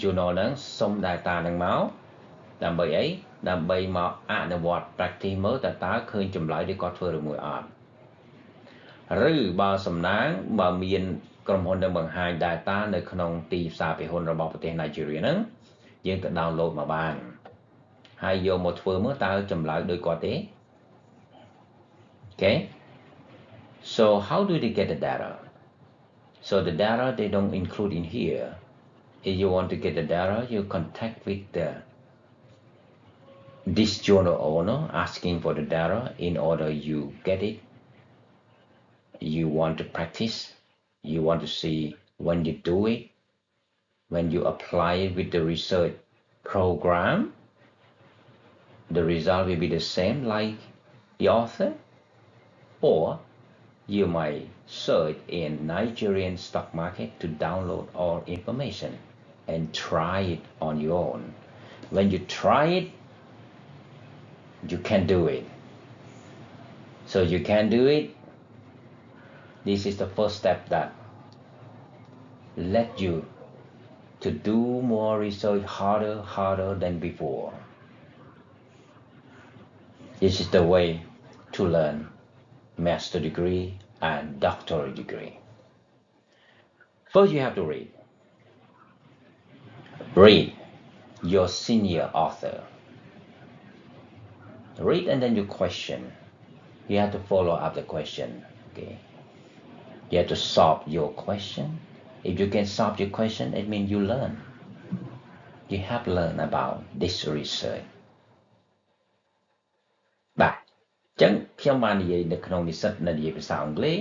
journal ហ្នឹងសុំ data ហ្នឹងមកដើម្បីអីដើម្បីមកអនុវត្ត practice មើលតើឃើញចម្លើយដែលគាត់ធ្វើឬមួយអត់ឬបើសំណាងបើមានក្រុមហ៊ុននឹងបង្ហាញ data នៅក្នុងទីផ្សារភាគហ៊ុនរបស់ប្រទេស Nigeria ហ្នឹងយើងទៅ download មកបានហើយយកមកធ្វើមើលតើចម្លើយដូចគាត់ទេ Okay, so how do they get the data? So the data they don't include in here. If you want to get the data, you contact with this journal owner asking for the data in order you get it. You want to practice. You want to see when you do it, when you apply it with the research program, the result will be the same like the author. Or you might search in Nigerian stock market to download all information and try it on your own. When you try it, you can do it. So you can do it. This is the first step that let you to do more research harder than before. This is the way to learn master degree and doctoral degree. First you have to read your senior author. Read and then you question. You have to follow up the question. Okay. You have to solve your question. If you can solve your question, it means you learn. You have learned about this research. បាទអញ្ចឹងខ្ញុំបាននិយាយនៅក្នុងនិស្សិតនិយាយភាសាអង់គ្លេស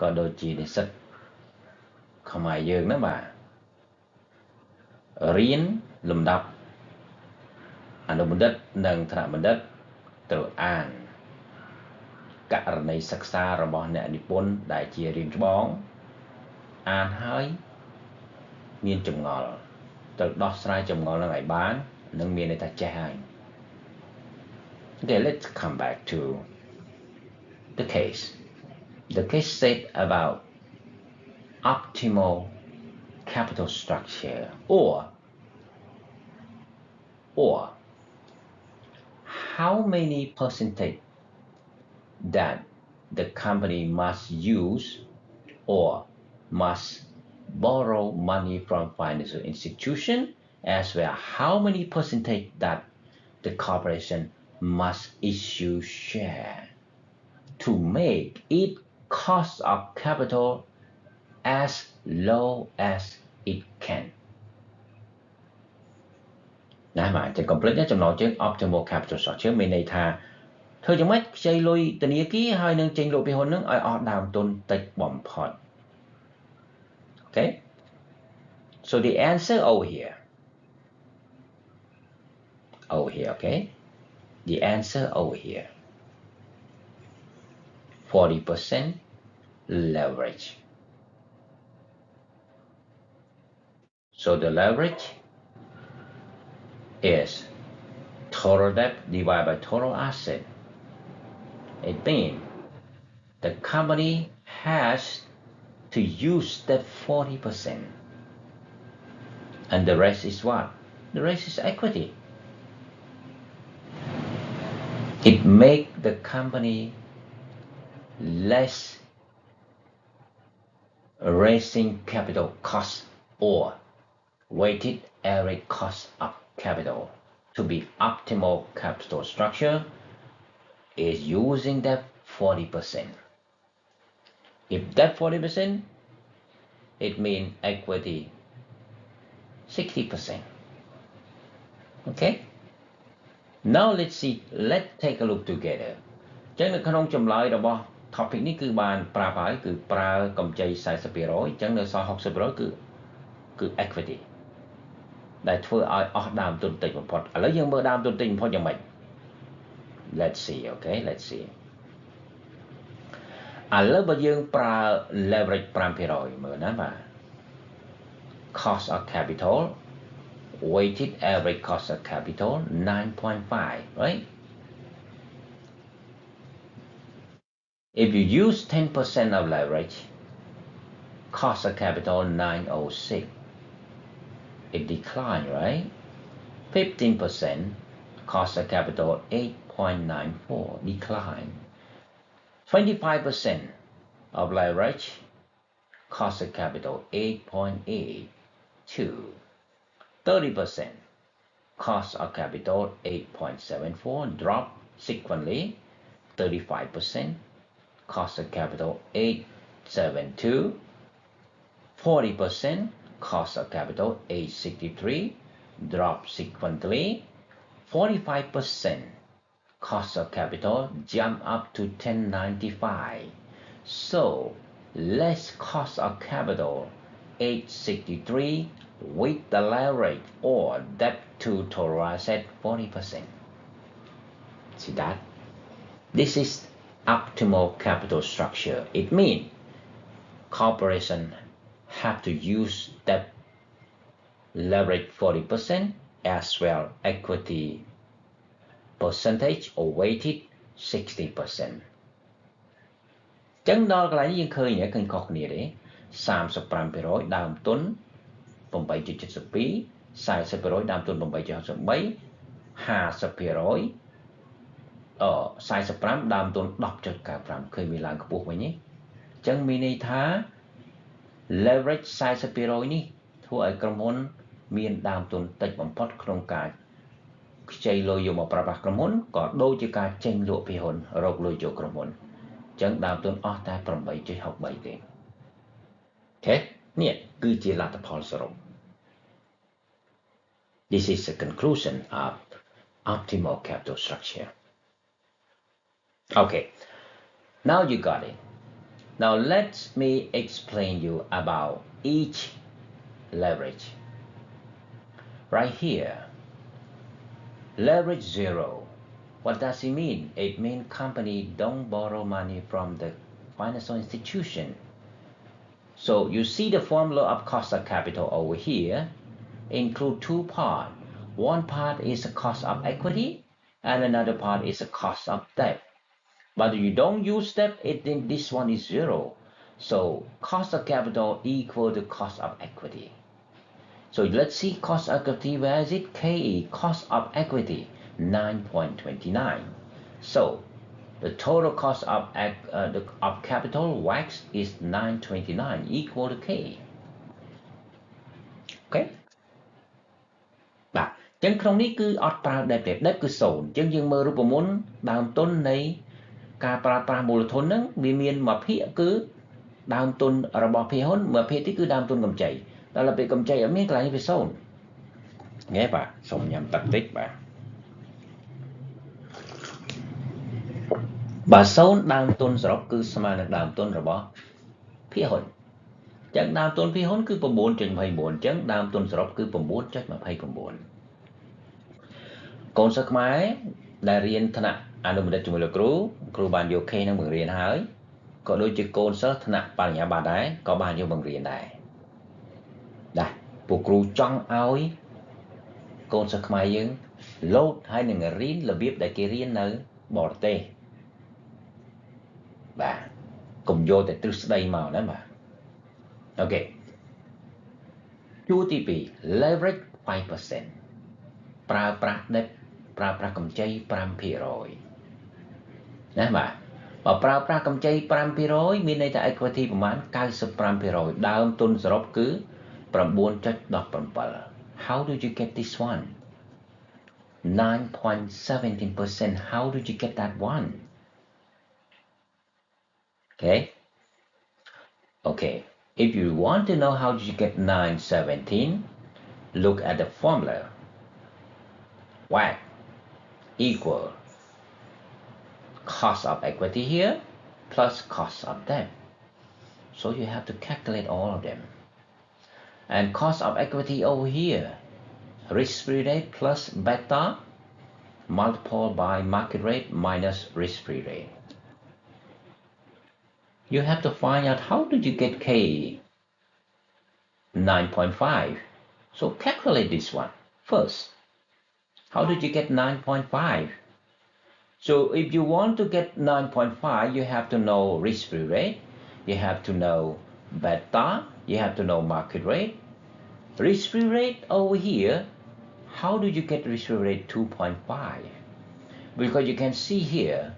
ក៏ដូចជានិស្សិតខ្មែរយើងណាបាទរៀនលំដាប់អនុបណ្ឌិតនិងថ្នាក់បណ្ឌិតត្រូវអានករណីសិក្សារបស់អ្នកនិពន្ធដែលជារៀងច្បង អានហើយមានចម្ងល់ត្រូវដោះស្រាយចម្ងល់នឹងឲ្យបាននឹងមានន័យថាចេះហើយ Okay, let's come back to the case. The case said about optimal capital structure or how many percentage that the company must use or must borrow money from financial institution, as well how many percentage that the corporation must issue share to make its cost of capital as low as it can. ណាបាទចឹង complete ចំណងជើង optimal capital structure មានន័យថាធ្វើយ៉ាងម៉េចខ្ចីលុយធនាគារហើយនឹងចេញលក់ពីហ៊ុននឹងឲ្យអស់ដើមទុនតិចបំផុត Okay, so the answer over here, okay, the answer over here, 40% leverage. So the leverage is total debt divided by total asset. It means the company has to use that 40%. And the rest is what? The rest is equity. It makes the company less raising capital cost or weighted average cost of capital. To be optimal capital structure is using that 40%. If that 40%, it means equity 60%. Okay? Now let's take a look together. ចឹងនៅក្នុងចម្លើយរបស់ topic នេះគឺបានប្រាប់ហើយគឺប្រើកម្ចី 40% ចឹងនៅសល់ 60% គឺ equity ដែលធ្វើឲ្យអស់ដើមទុនតិចបំផុតឥឡូវយើងមើលដើមទុនតិចបំផុតយ៉ាងម៉េច Let's see, okay, let's see. ឥឡូវបើយើងប្រើ leverage 5% មើលណាបាទ cost of capital weighted average cost of capital 9.5, right? If you use 10% of leverage, cost of capital 906, it declined, right? 15%, cost of capital 8.94, decline. 25% of leverage, cost of capital 8.82. 30%, cost of capital 8.74, drop sequentially. 35%, cost of capital 8.72. 40%, cost of capital 8.63, drop sequentially. 45%, cost of capital jump up to 10.95. So less cost of capital 8.63 with the leverage or debt to total asset 40%. See that? This is optimal capital structure. It means corporation have to use that leverage 40% as well equity percentage or weighted 60%. ចឹងដល់កន្លែងនេះយើងឃើញខុសគ្នាទេ 35% ដើមទុន 8.72 40% ដើមទុន 8.63 50% 45 ដើមទុន 10.95 ឃើញមានឡើងខ្ពស់វិញទេចឹងមានន័យថា leverage 40% នេះធ្វើឲ្យក្រុមហ៊ុនមានដើមទុនតិចបំផុតក្នុងការខ្ចីលុយយកមកប្រើប្រាស់ក្រុមហ៊ុនក៏ដូចជាការចេញលក់ពីហ៊ុនរកលុយចូលក្រុមហ៊ុនចឹងដើមទុនអស់តែ 8.63 ទេ Okay នេះគឺជាលទ្ធផលសរុប This is the conclusion of optimal capital structure. Okay, now you got it. Now let me explain you about each leverage. Right here, leverage 0. What does it mean? It means company don't borrow money from the financial institution. So you see the formula of cost of capital over here include two parts. One part is the cost of equity and another part is the cost of debt. But if you don't use debt, then this one is zero. So cost of capital equal to cost of equity. So let's see cost of equity, where is it? KE, cost of equity, 9.29. So the total cost of capital wax is 9.29 equal to K. Okay. បាទអញ្ចឹងក្នុងនេះគឺអត់ប្រើ debt ទេ debt គឺ0អញ្ចឹងយើងមើលរូបមន្តដើមទុននៃការប្រើប្រាស់មូលធនហ្នឹងវាមានមួយភាគគឺដើមទុនរបស់ភាគហ៊ុនមួយភាគទៀតគឺដើមទុនកម្ចីដល់ពេលកម្ចីអត់មានកន្លែងនេះវា0ញ៉េបាទសូមញ៉ាំទឹកតិចបាទបើ0ដើមទុនសរុបគឺស្មើនឹងដើមទុនរបស់ភាគហ៊ុនអញ្ចឹងដើមទុនភាគហ៊ុនគឺ 9.29 អញ្ចឹងដើមទុនសរុបគឺ 9.29 កូនសិស្សខ្មែរដែលរៀនថ្នាក់អនុបណ្ឌិតជាមួយលោកគ្រូបានយក K នឹងបង្រៀនហើយក៏ដូចជាកូនសិស្សថ្នាក់បរិញ្ញាបត្រដែរក៏បានយកបង្រៀនដែរពួកគ្រូចង់ឲ្យកូនសិស្សខ្មែរយើងលោតហើយនឹងរៀនរបៀបដែលគេរៀននៅបរទេសបាទកុំយកតែទ្រឹស្ដីមកណាបាទអូខេជួរទី2 leverage 5% ប្រើប្រាស់ debt ប្រើប្រាស់កម្ចី 5% ណាបាទបើប្រើប្រាស់កម្ចី 5% មានន័យថា equity ប្រមាណ 95% ដើមទុនសរុបគឺ 9.17 How did you get this one? 9.17%. How did you get that one? Okay. If you want to know how did you get 9.17, look at the formula. WACC equal cost of equity here plus cost of debt. So you have to calculate all of them. And cost of equity over here, risk-free rate plus beta multiplied by market rate minus risk-free rate. You have to find out how did you get K 9.5. So calculate this one first. How did you get 9.5? So if you want to get 9.5, you have to know risk-free rate, you have to know beta, you have to know market rate. Risk-free rate over here, how did you get risk-free rate 2.5? Because you can see here,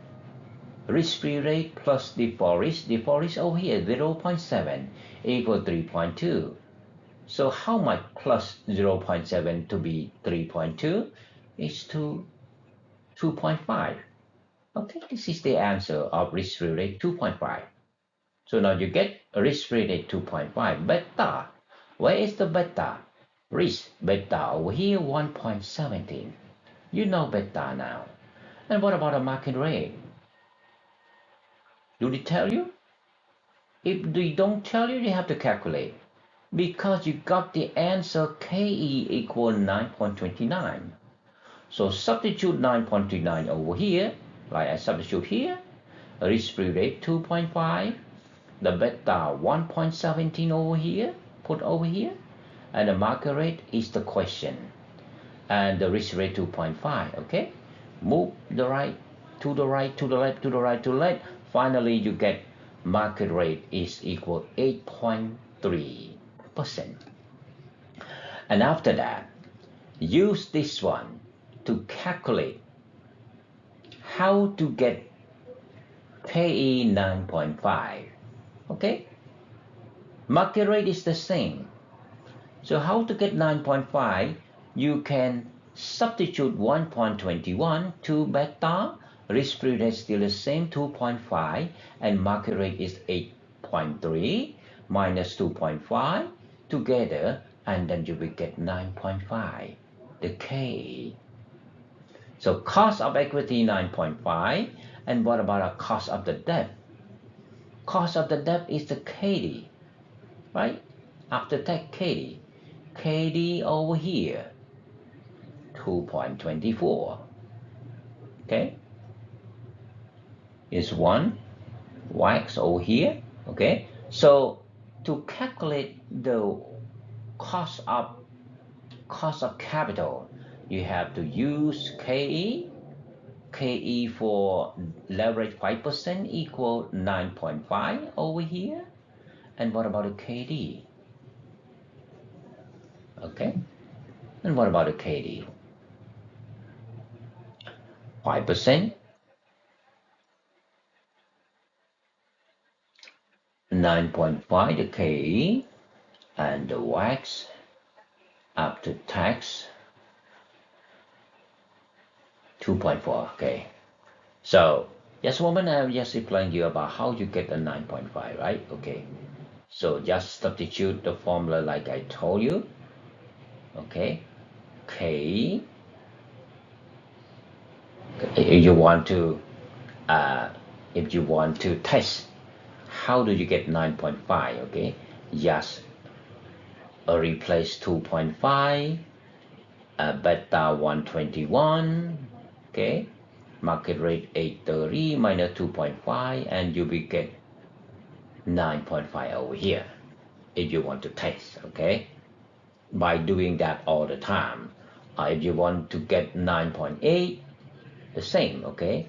risk-free rate plus default risk over here, 0.7 equal 3.2. So how much plus 0.7 to be 3.2 is 2.5. Okay, this is the answer of risk-free rate 2.5. So now you get risk-free rate 2.5. Beta, where is the beta? Risk beta over here 1.17. You know beta now. And what about the market rate? Do they tell you? If they don't tell you, you have to calculate. Because you got the answer KE equal 9.29. So substitute 9.29 over here, like I substitute here, risk-free rate 2.5, the beta 1.17 over here, put over here, and the market rate is the question, and the risk rate 2.5, okay? Move the right, to the right, to the left, to the right, to the left. Finally, you get market rate is equal 8.3%. And after that, use this one to calculate how to get KE 9.5. Okay? Market rate is the same. So how to get 9.5? You can substitute 1.21 to beta, risk-free rate still the same, 2.5, and market rate is 8.3 minus 2.5 together, and then you will get 9.5, the K. So cost of equity 9.5, and what about the cost of the debt? Cost of the debt is the KD, right? After tax KD. KD over here, 2.24. Okay? Is 1, wax over here. Okay? So to calculate the cost of capital, you have to use KE. KE for leverage 5% equal 9.5 over here. And what about the KD? Okay. And what about the KD? 5%, 9.5 the KE, and the wax after tax 2.4. Okay. So just a moment, I'm just explaining you about how you get the 9.5, right? Okay. So just substitute the formula like I told you. Okay. K. If you want to test how do you get 9.5, okay, just replace 2.5, beta 121, okay, market rate 830 minus 2.5, and you will get 9.5 over here if you want to test, okay, by doing that all the time. If you want to get 9.8, the same, okay,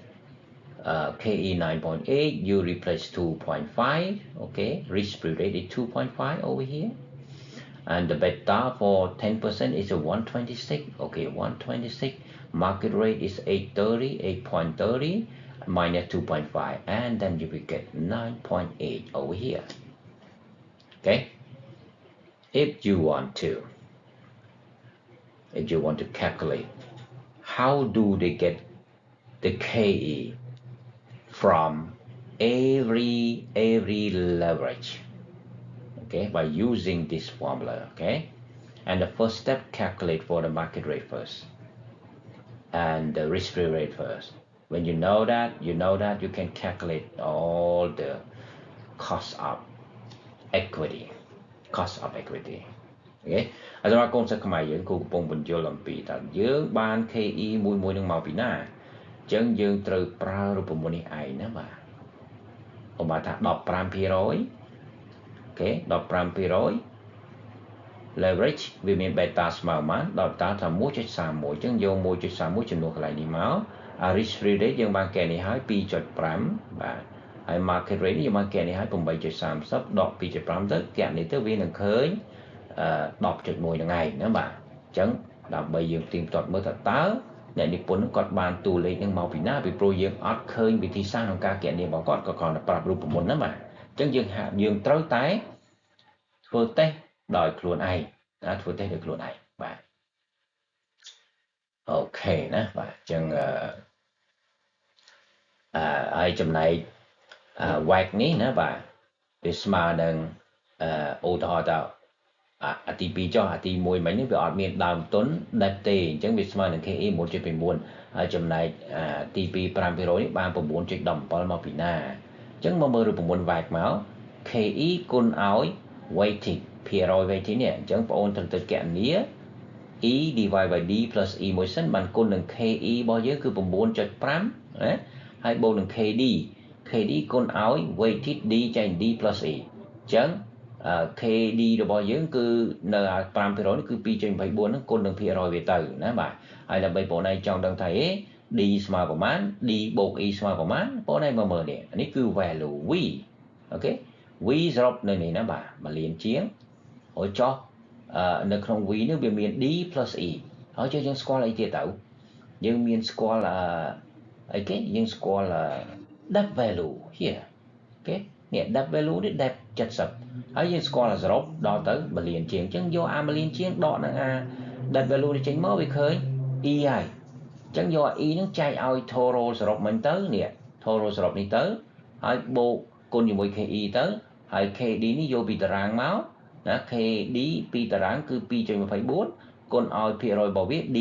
KE 9.8, you replace 2.5, okay, risk-free rate is 2.5 over here, and the beta for 10% is a 126, okay, 126, market rate is 8.30 minus 2.5, and then you will get 9.8 over here, okay. If you want to calculate how do they get the KE from every leverage, okay, by using this formula, okay, and the first step, calculate for the market rate first and the risk-free rate first. When you know that, you can calculate all the cost of equity, okay. ហើយសម្រាប់កូនសិស្សខ្មែរយើងគ្រូកំពុងបញ្យល់អំពីថាយើងបាន KE មួយនឹងមកពីណាអញ្ចឹងយើងត្រូវប្រើរូបមន្តនេះឯងណាបាទឧបមាថា 15% អូខេ 15% leverage វាមាន beta ស្មើប៉ុន្មានដល់តាថា 1.31 អញ្ចឹងយក 1.31 ចំនួនកន្លែងនេះមក risk free rate យើងបានកែនេះហើយ 2.5 បាទហើយ market rate នេះយើងបានកែនេះហើយ 8.30 ដក 2.5 ទៅកែនេះទៅវានឹងឃើញ 10.1 ហ្នឹងឯងណាបាទអញ្ចឹងដើម្បីយើងផ្ទៀងផ្ទាត់មើលថាតើអ្នកនិពន្ធគាត់បានតួលេខហ្នឹងមកពីណាពីព្រោះយើងអត់ឃើញវិធីសាស្ត្រក្នុងការគណនារបស់គាត់ក៏គ្រាន់តែប្រាប់រូបមន្តណាបាទអញ្ចឹងយើងត្រូវតែធ្វើតេស្តដោយខ្លួនឯងណាធ្វើតេស្តដោយខ្លួនឯងបាទអូខេណាបាទអញ្ចឹងហើយចំណែក WAC នេះណាបាទវាស្មើនឹងឧទាហរណ៍ថាអាទី2ចុះអាទី1មិញនេះវាអត់មានដើមទុនដេបទេអញ្ចឹងវាស្មើនឹង KE 1.9 ហើយចំណែកទី2 5% នេះបាន 9.17 មកពីណាអញ្ចឹងមកមើលរូបមន្ត WAC មក KE គុណឲ្យ weighted ភាគរយ weighted នេះអញ្ចឹងបងអូនត្រូវទៅគណនា E divided by D plus E មួយសិនបានគុណនឹង KE របស់យើងគឺ 9.5 ណាហើយបូកនឹង KD គុណឲ្យ weighted D ចែក D plus E អញ្ចឹងKD របស់យើងគឺនៅ 5% នេះគឺ 2.24 ហ្នឹងគុណនឹងភាគរយវាទៅណាបាទហើយដើម្បីបងឯងចង់ដឹងថា D ស្មើប្រមាណ D បូក E ស្មើប្រមាណបងឯងមើលនេះនេះគឺ value V អូខេ V សរុបនៅនេះណាបាទ1លានជាងហើយចុះនៅក្នុង V នេះវាមាន D plus E ហើយចុះយើងស្គាល់អីទៀតទៅយើងមានស្គាល់អីគេយើងស្គាល់ depth value here អូខេនេះ depth value នេះ depth 70ហើយយើងស្គាល់សរុបដល់ទៅ1លានជាងអញ្ចឹងយកអា1លានជាងដកនឹងអា depth value នេះចេញមកវាឃើញ E ហើយអញ្ចឹងយក E ហ្នឹងចែកឲ្យ total សរុបមិញទៅនេះ total សរុបនេះទៅហើយបូកគុណជាមួយ KE ទៅហើយ KD នេះយកពីតារាងមកណា KD ពីតារាងគឺ 2.24 គុណឲ្យភាគរយរបស់វា D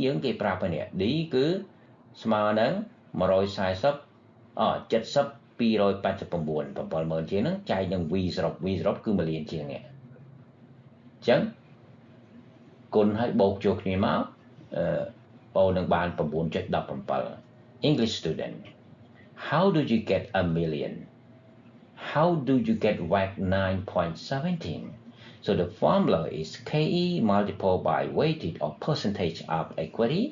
យើងគេប្រាប់ហើយនេះ D គឺស្មើនឹង140 70 289 70000ជាងហ្នឹងចែកនឹង V សរុបគឺ1លានជាងនេះអញ្ចឹងគុណឲ្យបូកចូលគ្នាមកបងនឹងបាន 9.17 English student how do you get a million how do you get WACC 9.17? So the formula is KE multiplied by weighted or percentage of equity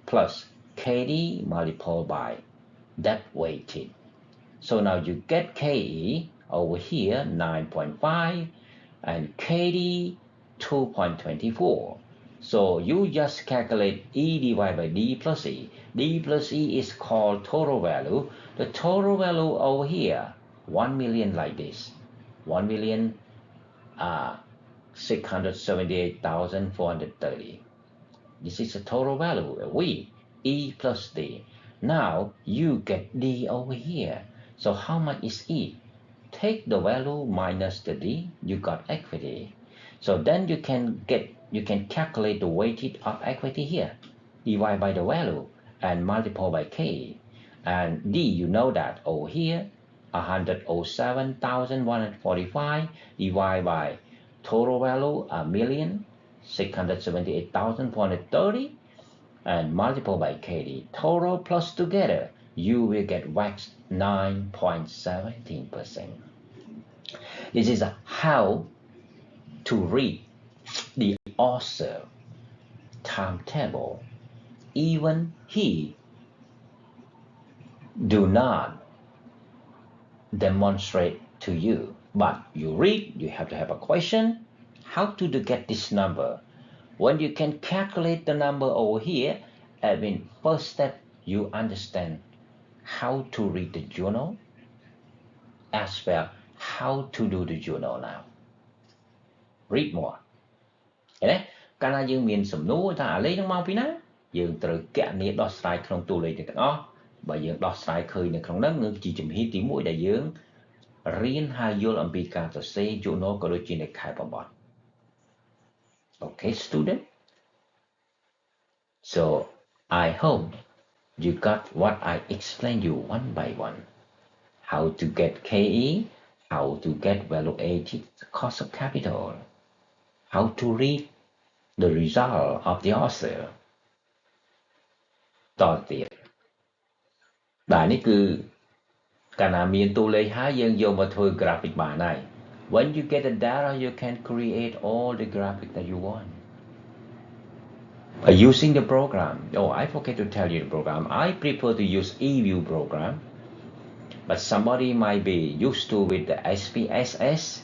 plus KD multiplied by debt weighted. So now you get KE over here 9.5 and KD 2.24. So you just calculate E divided by D plus E. D plus E is called total value. The total value over here, 1 million like this. 1,678,430. This is the total value. E plus D. Now you get D over here. So how much is E? Take the value minus the D, you got equity. So then you can calculate the weighted of equity here, divide by the value and multiply by K. And D, you know that over here, 107,145 divided by total value 1,678,430 and multiply by KD. Total plus together, you will get WACC 9.17%. This is how to read the author timetable. Even he do not demonstrate to you, but you read, you have to have a question. How to get this number? When you can calculate the number over here, first step, you understand how to read the journal as well how to do the journal now. Read more. ឃើញទេកាលណាយើងមានសំណួរថាអាលេខនឹងមកពីណាយើងត្រូវកណនីដោះស្រាយក្នុងតួលេខទាំងអស់បើយើងដោះស្រាយឃើញនៅក្នុងហ្នឹងគឺជាជំហានទី1ដែលយើងរៀនហើយយល់អំពីការសរសេរ journal ក៏ដូចជាលេខបំបត្តិ Okay, student. So I hope you got what I explained you one by one. How to get KE, how to get valuated cost of capital, how to read the result of the author. តទៅទៀតបាទនេះគឺកាលណាមានតួលេខហើយយើងយកមកធ្វើ graphic បានហើយ When you get the data, you can create all the graphic that you want. Using the program. Oh, I forget to tell you the program. I prefer to use eView program. But somebody might be used to with the SPSS,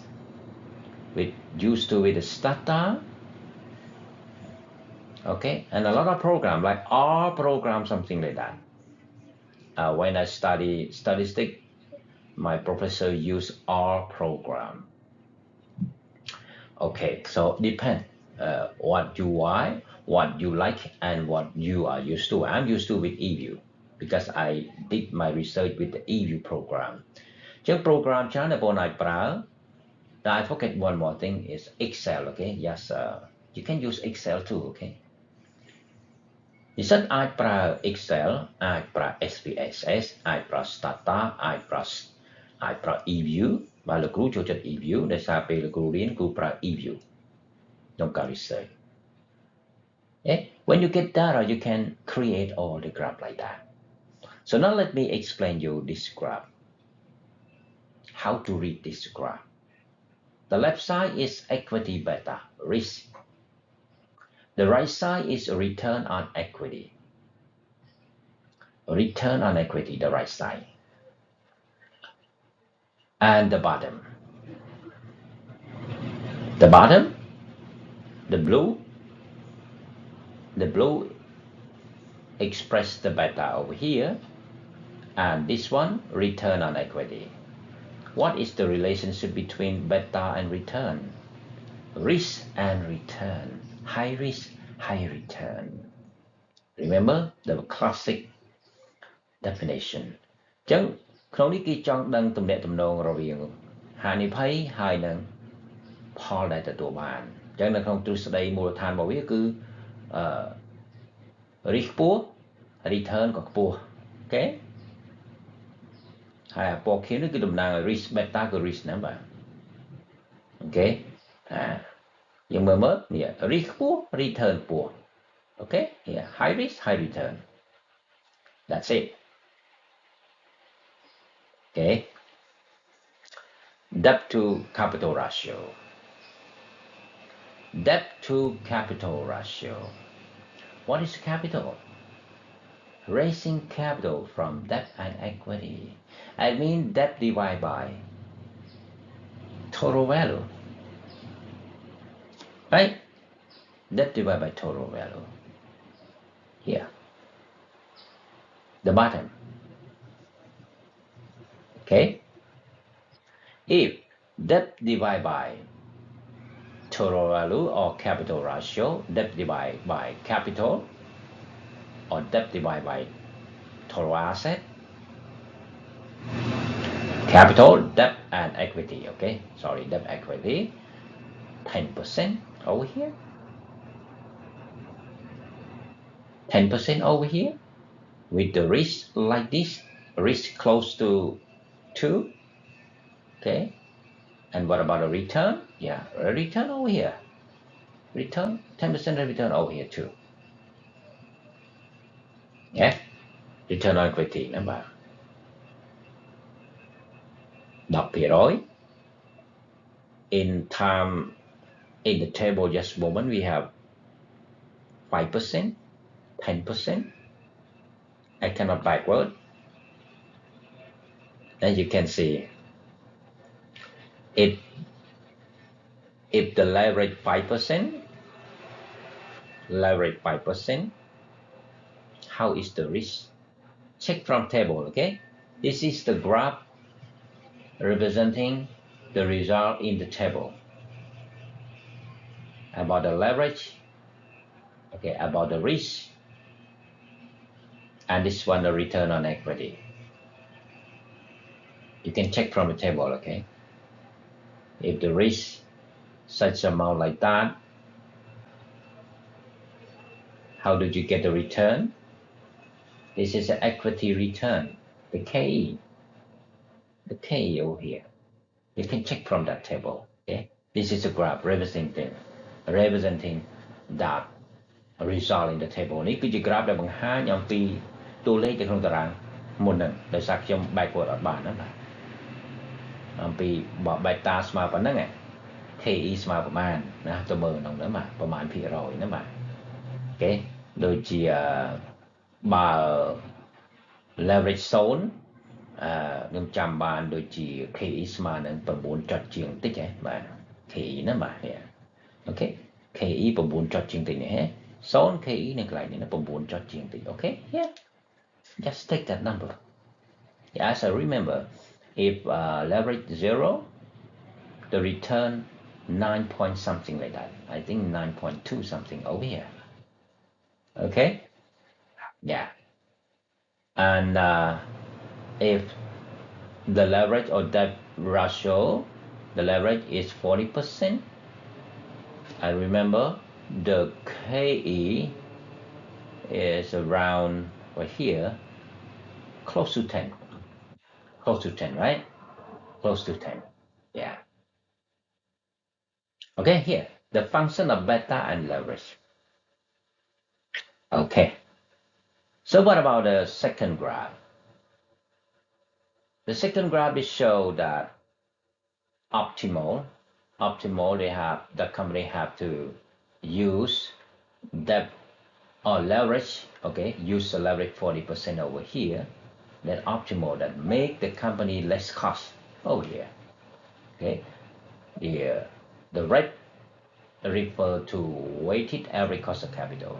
used to with the Stata, okay, and a lot of program like R program, something like that. When I study statistics, my professor used R program. Okay, so depend what you want, what you like, and what you are used to. I'm used to with eView. Because I did my research with the eView program. The program channel on Iប្រើ I forget one more thing is Excel, okay? Yes, you can use Excel too, okay? និស្សិតអាចប្រើ Excel អាចប្រើ SPSS អាចប្រើ Stata អាចប្រើ eView បើលោកគ្រូចូលចិត្ត eView ដោយសារពេលលោកគ្រូរៀនគ្រូប្រើ eView ក្នុងការ research. When you get data, you can create all the graph like that. So now let me explain you this graph. How to read this graph. The left side is equity beta, risk. The right side is return on equity. Return on equity, the right side. And the bottom. The bottom, the blue express the beta over here. And this one, return on equity. What is the relationship between beta and return? Risk and return. High risk, high return. Remember the classic definition. អញ្ចឹងក្នុងនេះគេចង់ដឹងទំនាក់ទំនងរវាងហានិភ័យហើយនឹងផលដែលទទួលបានអញ្ចឹងនៅក្នុងទ្រឹស្ដីមូលដ្ឋានរបស់វាគឺ risk ខ្ពស់ return ក៏ខ្ពស់អូខេហើយពណ៌ខៀវនេះគឺតំណាងឲ្យ risk beta គឺ risk ណាបាទអូខេយើងមើលនេះ risk ខ្ពស់ return ខ្ពស់អូខេ high risk high return that's it okay Debt to capital ratio. Debt to capital ratio. What is capital? Raising capital from debt and equity. I mean debt divided by total value. Right? Debt divided by total value. Here. The bottom. Okay? If debt divided by total value or capital ratio, debt divided by capital or debt divided by total asset, capital, debt and equity, okay? Sorry, debt equity, 10% over here, 10% over here, with the risk like this, risk close to 2, okay? And what about a return? Yeah, a return over here. Return, 10% return over here too. Yeah, return on equity number. Đọc thì rồi. In time, in the table just a moment, we have 5%, 10%. I cannot backward. As you can see, if the leverage 5%, how is the risk? Check from table, okay? This is the graph representing the result in the table. About the leverage, okay, about the risk, and this one the return on equity. You can check from the table, okay? If the risk such amount like that, how did you get the return? This is an equity return, the KE over here. You can check from that table, okay? This is a graph representing that result in the table. នេះគឺជា graph ដែលបង្ហាញអំពីតួលេខនៅក្នុងតារាងមុនហ្នឹងដោយសារខ្ញុំ backward អត់បានណាបាទអំពីបើ beta ស្មើប៉ុណ្ណឹង KE ស្មើប្រមាណណាទៅមើលក្នុងហ្នឹងបាទប្រមាណភាគរយណាបាទអូខេដូចជាបើ leverage zone ខ្ញុំចាំបានដូចជា KE ស្មើនឹង9ចុចជាងតិចហ៎បាទ KE ណាបាទអូខេ KE 9ចុចជាងតិចនេះហ៎ zone KE នៅកន្លែងនេះណា9ចុចជាងតិចអូខេ yeah just take that number as I remember if leverage 0 the return 9 point something like that I think 9.2 something over here okay yeah and if the leverage or debt ratio, the leverage is 40%. I remember the KE is around right here, close to 10. Close to 10, right? Close to 10. Yeah. Okay, here, the function of beta and leverage. Okay. So what about the second graph? The second graph is show that optimal the company have to use debt or leverage, okay, use the leverage 40% over here, then optimal that make the company less cost over here, okay. The red refer to weighted average cost of capital,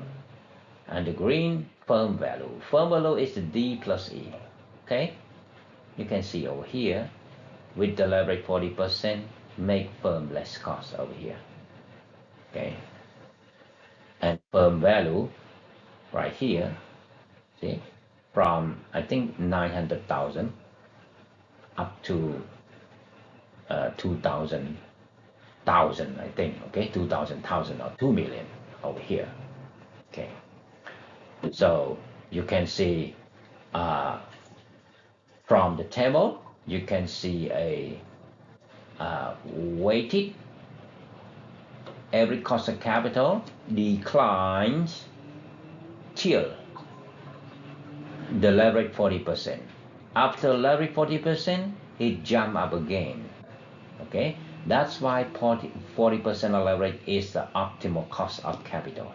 and the green firm value is the D plus E, okay. You can see over here with the leverage 40% make firm less cost over here, okay. And firm value right here, see, from I think 900,000 up to 2,000 I think, okay, 2,000 or 2 million over here, okay. So you can see from the table you can see a weighted average cost of capital declines till the leverage 40%. After leverage 40%, it jump up again. Okay, that's why 40% of leverage is the optimal cost of capital.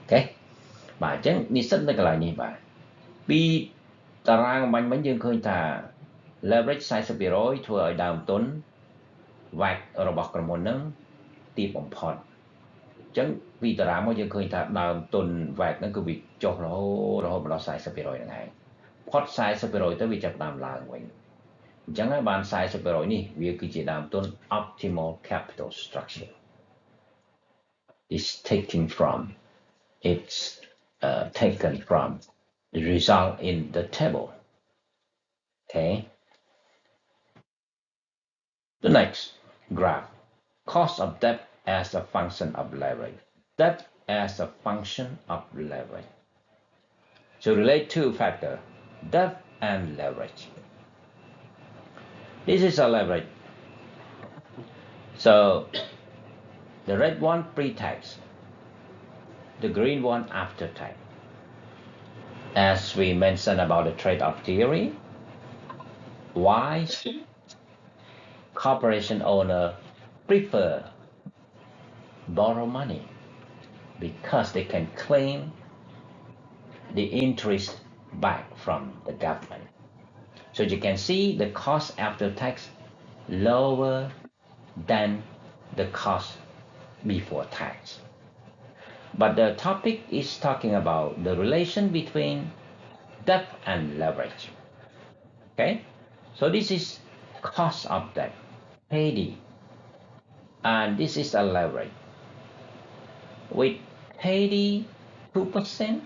Okay, បាទអញ្ចឹងនិស្សិតនៅកន្លែងនេះបាទពីតារាងបាញ់មិញយើងឃើញថា leverage 40% ធ្វើឲ្យដើមទុន WACC របស់ក្រុមហ៊ុនហ្នឹងទាបបំផុតអញ្ចឹងពីតារាងមកយើងឃើញថាដើមទុន WACC ហ្នឹងគឺវាចុះរហូតមកដល់ 40% ហ្នឹងឯងផុត 40% ទៅវាចាប់ដើមឡើងវិញអញ្ចឹងហើយបាន 40% នេះវាគឺជាដើមទុន optimal capital structure is taken from it's taken from the result in the table. Okay. The next graph, cost of debt as a function of leverage. Debt as a function of leverage. So relate two factors, debt and leverage. This is a leverage. So the red one pre-tax, the green one after tax. As we mentioned about the trade-off theory, why corporation owner prefer borrow money? Because they can claim the interest back from the government. So you can see the cost after tax lower than the cost before tax. But the topic is talking about the relation between debt and leverage. Okay, so this is cost of debt, KD, and this is a leverage. With KD 2%,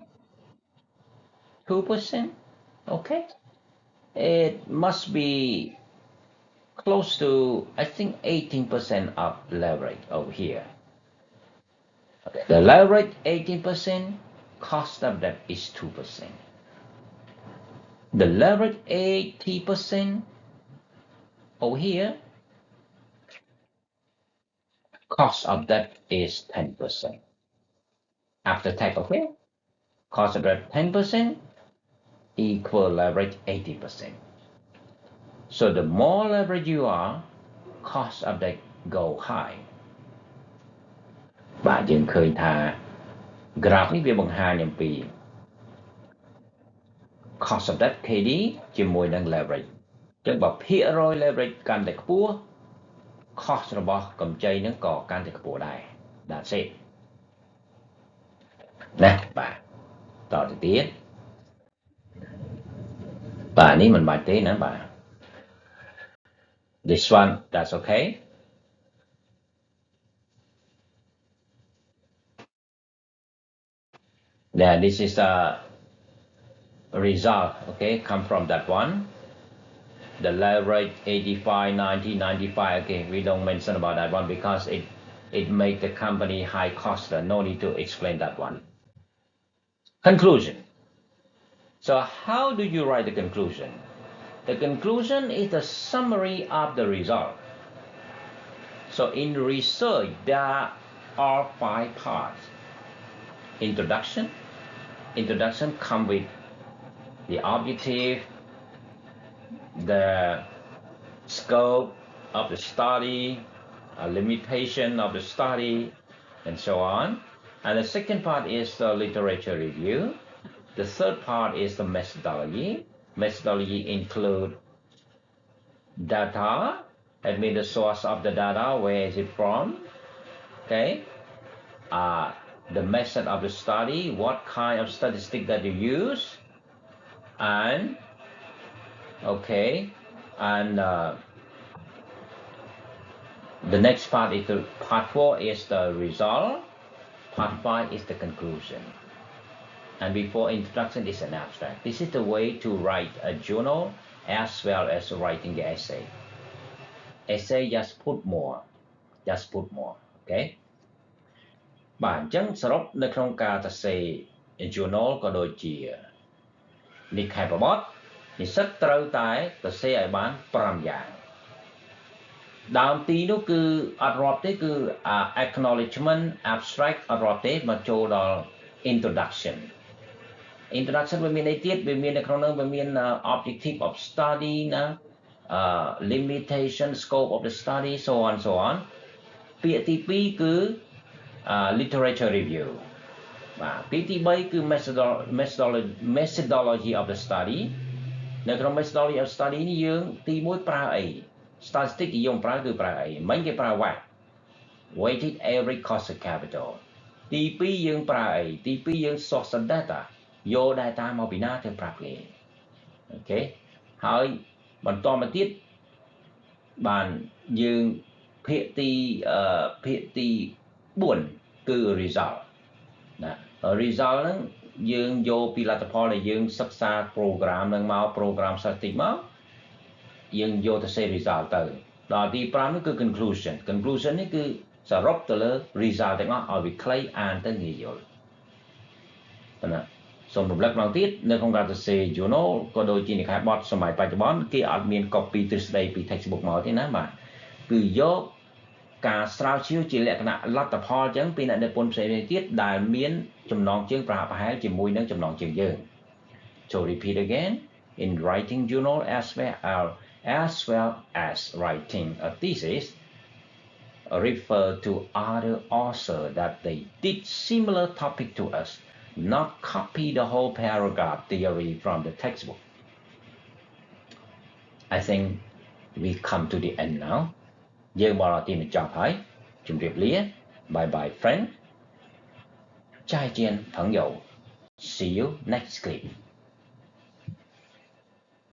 okay, it must be close to, I think, 18% of leverage over here. Okay. The leverage 18%, cost of debt is 2%. The leverage 80% over here, cost of debt is 10%. After tax, okay, cost of debt 10% equal leverage 80%. So the more leverage you are, cost of debt go high. បាទយើងឃើញថា graph នេះវាបង្ហាញអំពី cost of debt KD ជាមួយនឹង leverage អញ្ចឹងបើភាគរយ leverage កាន់តែខ្ពស់ cost របស់កម្ចីហ្នឹងក៏កាន់តែខ្ពស់ដែរ That's it ណាបាទតទៅទៀតបាទនេះមិនបាច់ទេណាបាទ This one that's okay. Yeah, this is a result, okay, come from that one. The leverage 85, 90, 95, okay, we don't mention about that one because it make the company high cost. No need to explain that one. Conclusion. So how do you write the conclusion? The conclusion is the summary of the result. So in research, there are 5 parts. Introduction come with the objective, the scope of the study, a limitation of the study, and so on. And the second part is the literature review. The third part is the methodology. Methodology include data, I mean the source of the data, where is it from, okay? The method of the study, what kind of statistic that you use, and okay, and the next part is the part 4 is the result, part 5 is the conclusion, and before introduction is an abstract. This is the way to write a journal as well as writing the essay. Essay just put more, okay? បាទអញ្ចឹងសរុបនៅក្នុងការសរសេរ journal ក៏ដូចជាលិខិតបទនិស្សិតត្រូវតែសរសេរឲ្យបាន5យ៉ាងដើមទីនោះគឺអត់រាប់ទេគឺ acknowledgement abstract អត់រាប់ទេមកចូលដល់ introduction វាមានអីទៀតវាមាននៅក្នុងនោះវាមាន objective of study ណា limitation scope of the study so on so on ពាក្យទី2គឺ literature review បាទពាក្យទី3គឺ methodology of the study នៅក្នុង methodology of study នេះយើងទី1ប្រើអី statistic ที่យើងប្រើគឺប្រើអីមិនគេប្រើ weighted average cost of capital ទី2យើងប្រើអីទី2យើង source the data យក data មកពីណាទៅប្រាប់គេអូខេហើយបន្តមកទៀតបានយើងភាគទី4គឺ result ណា result ហ្នឹងយើងយកពីលទ្ធផលដែលយើងសិក្សា program នឹងមក program statistic មកយើងយកទៅ say result ទៅដល់ទី5នេះគឺ conclusion នេះគឺសរុបទៅលើ result ទាំងអស់ឲ្យវាខ្លីអានទៅងាយយល់ណាសូមរំលឹកម្ដងទៀតនៅក្នុងការសរសេរ journal ក៏ដូចជានិកាយបទសម័យបច្ចុប្បន្នគេអត់មាន copy ទ្រឹស្ដីពី textbook មកទេណាបាទគឺយកការស្រាវជ្រាវជាលក្ខណៈលទ្ធផលអញ្ចឹងពីអ្នកនិពន្ធផ្សេងទៀតដែលមានចំណងជើងប្រហាក់ប្រហែលជាមួយនឹងចំណងជើងយើង So repeat again in writing journal as well as writing a thesis refer to other authors that they did similar topic to us not copy the whole paragraph theory from the textbook I think we come to the end now យើងមកដល់ទីបញ្ចប់ហើយជម្រាបលា bye bye friend 再见朋友 see you next clip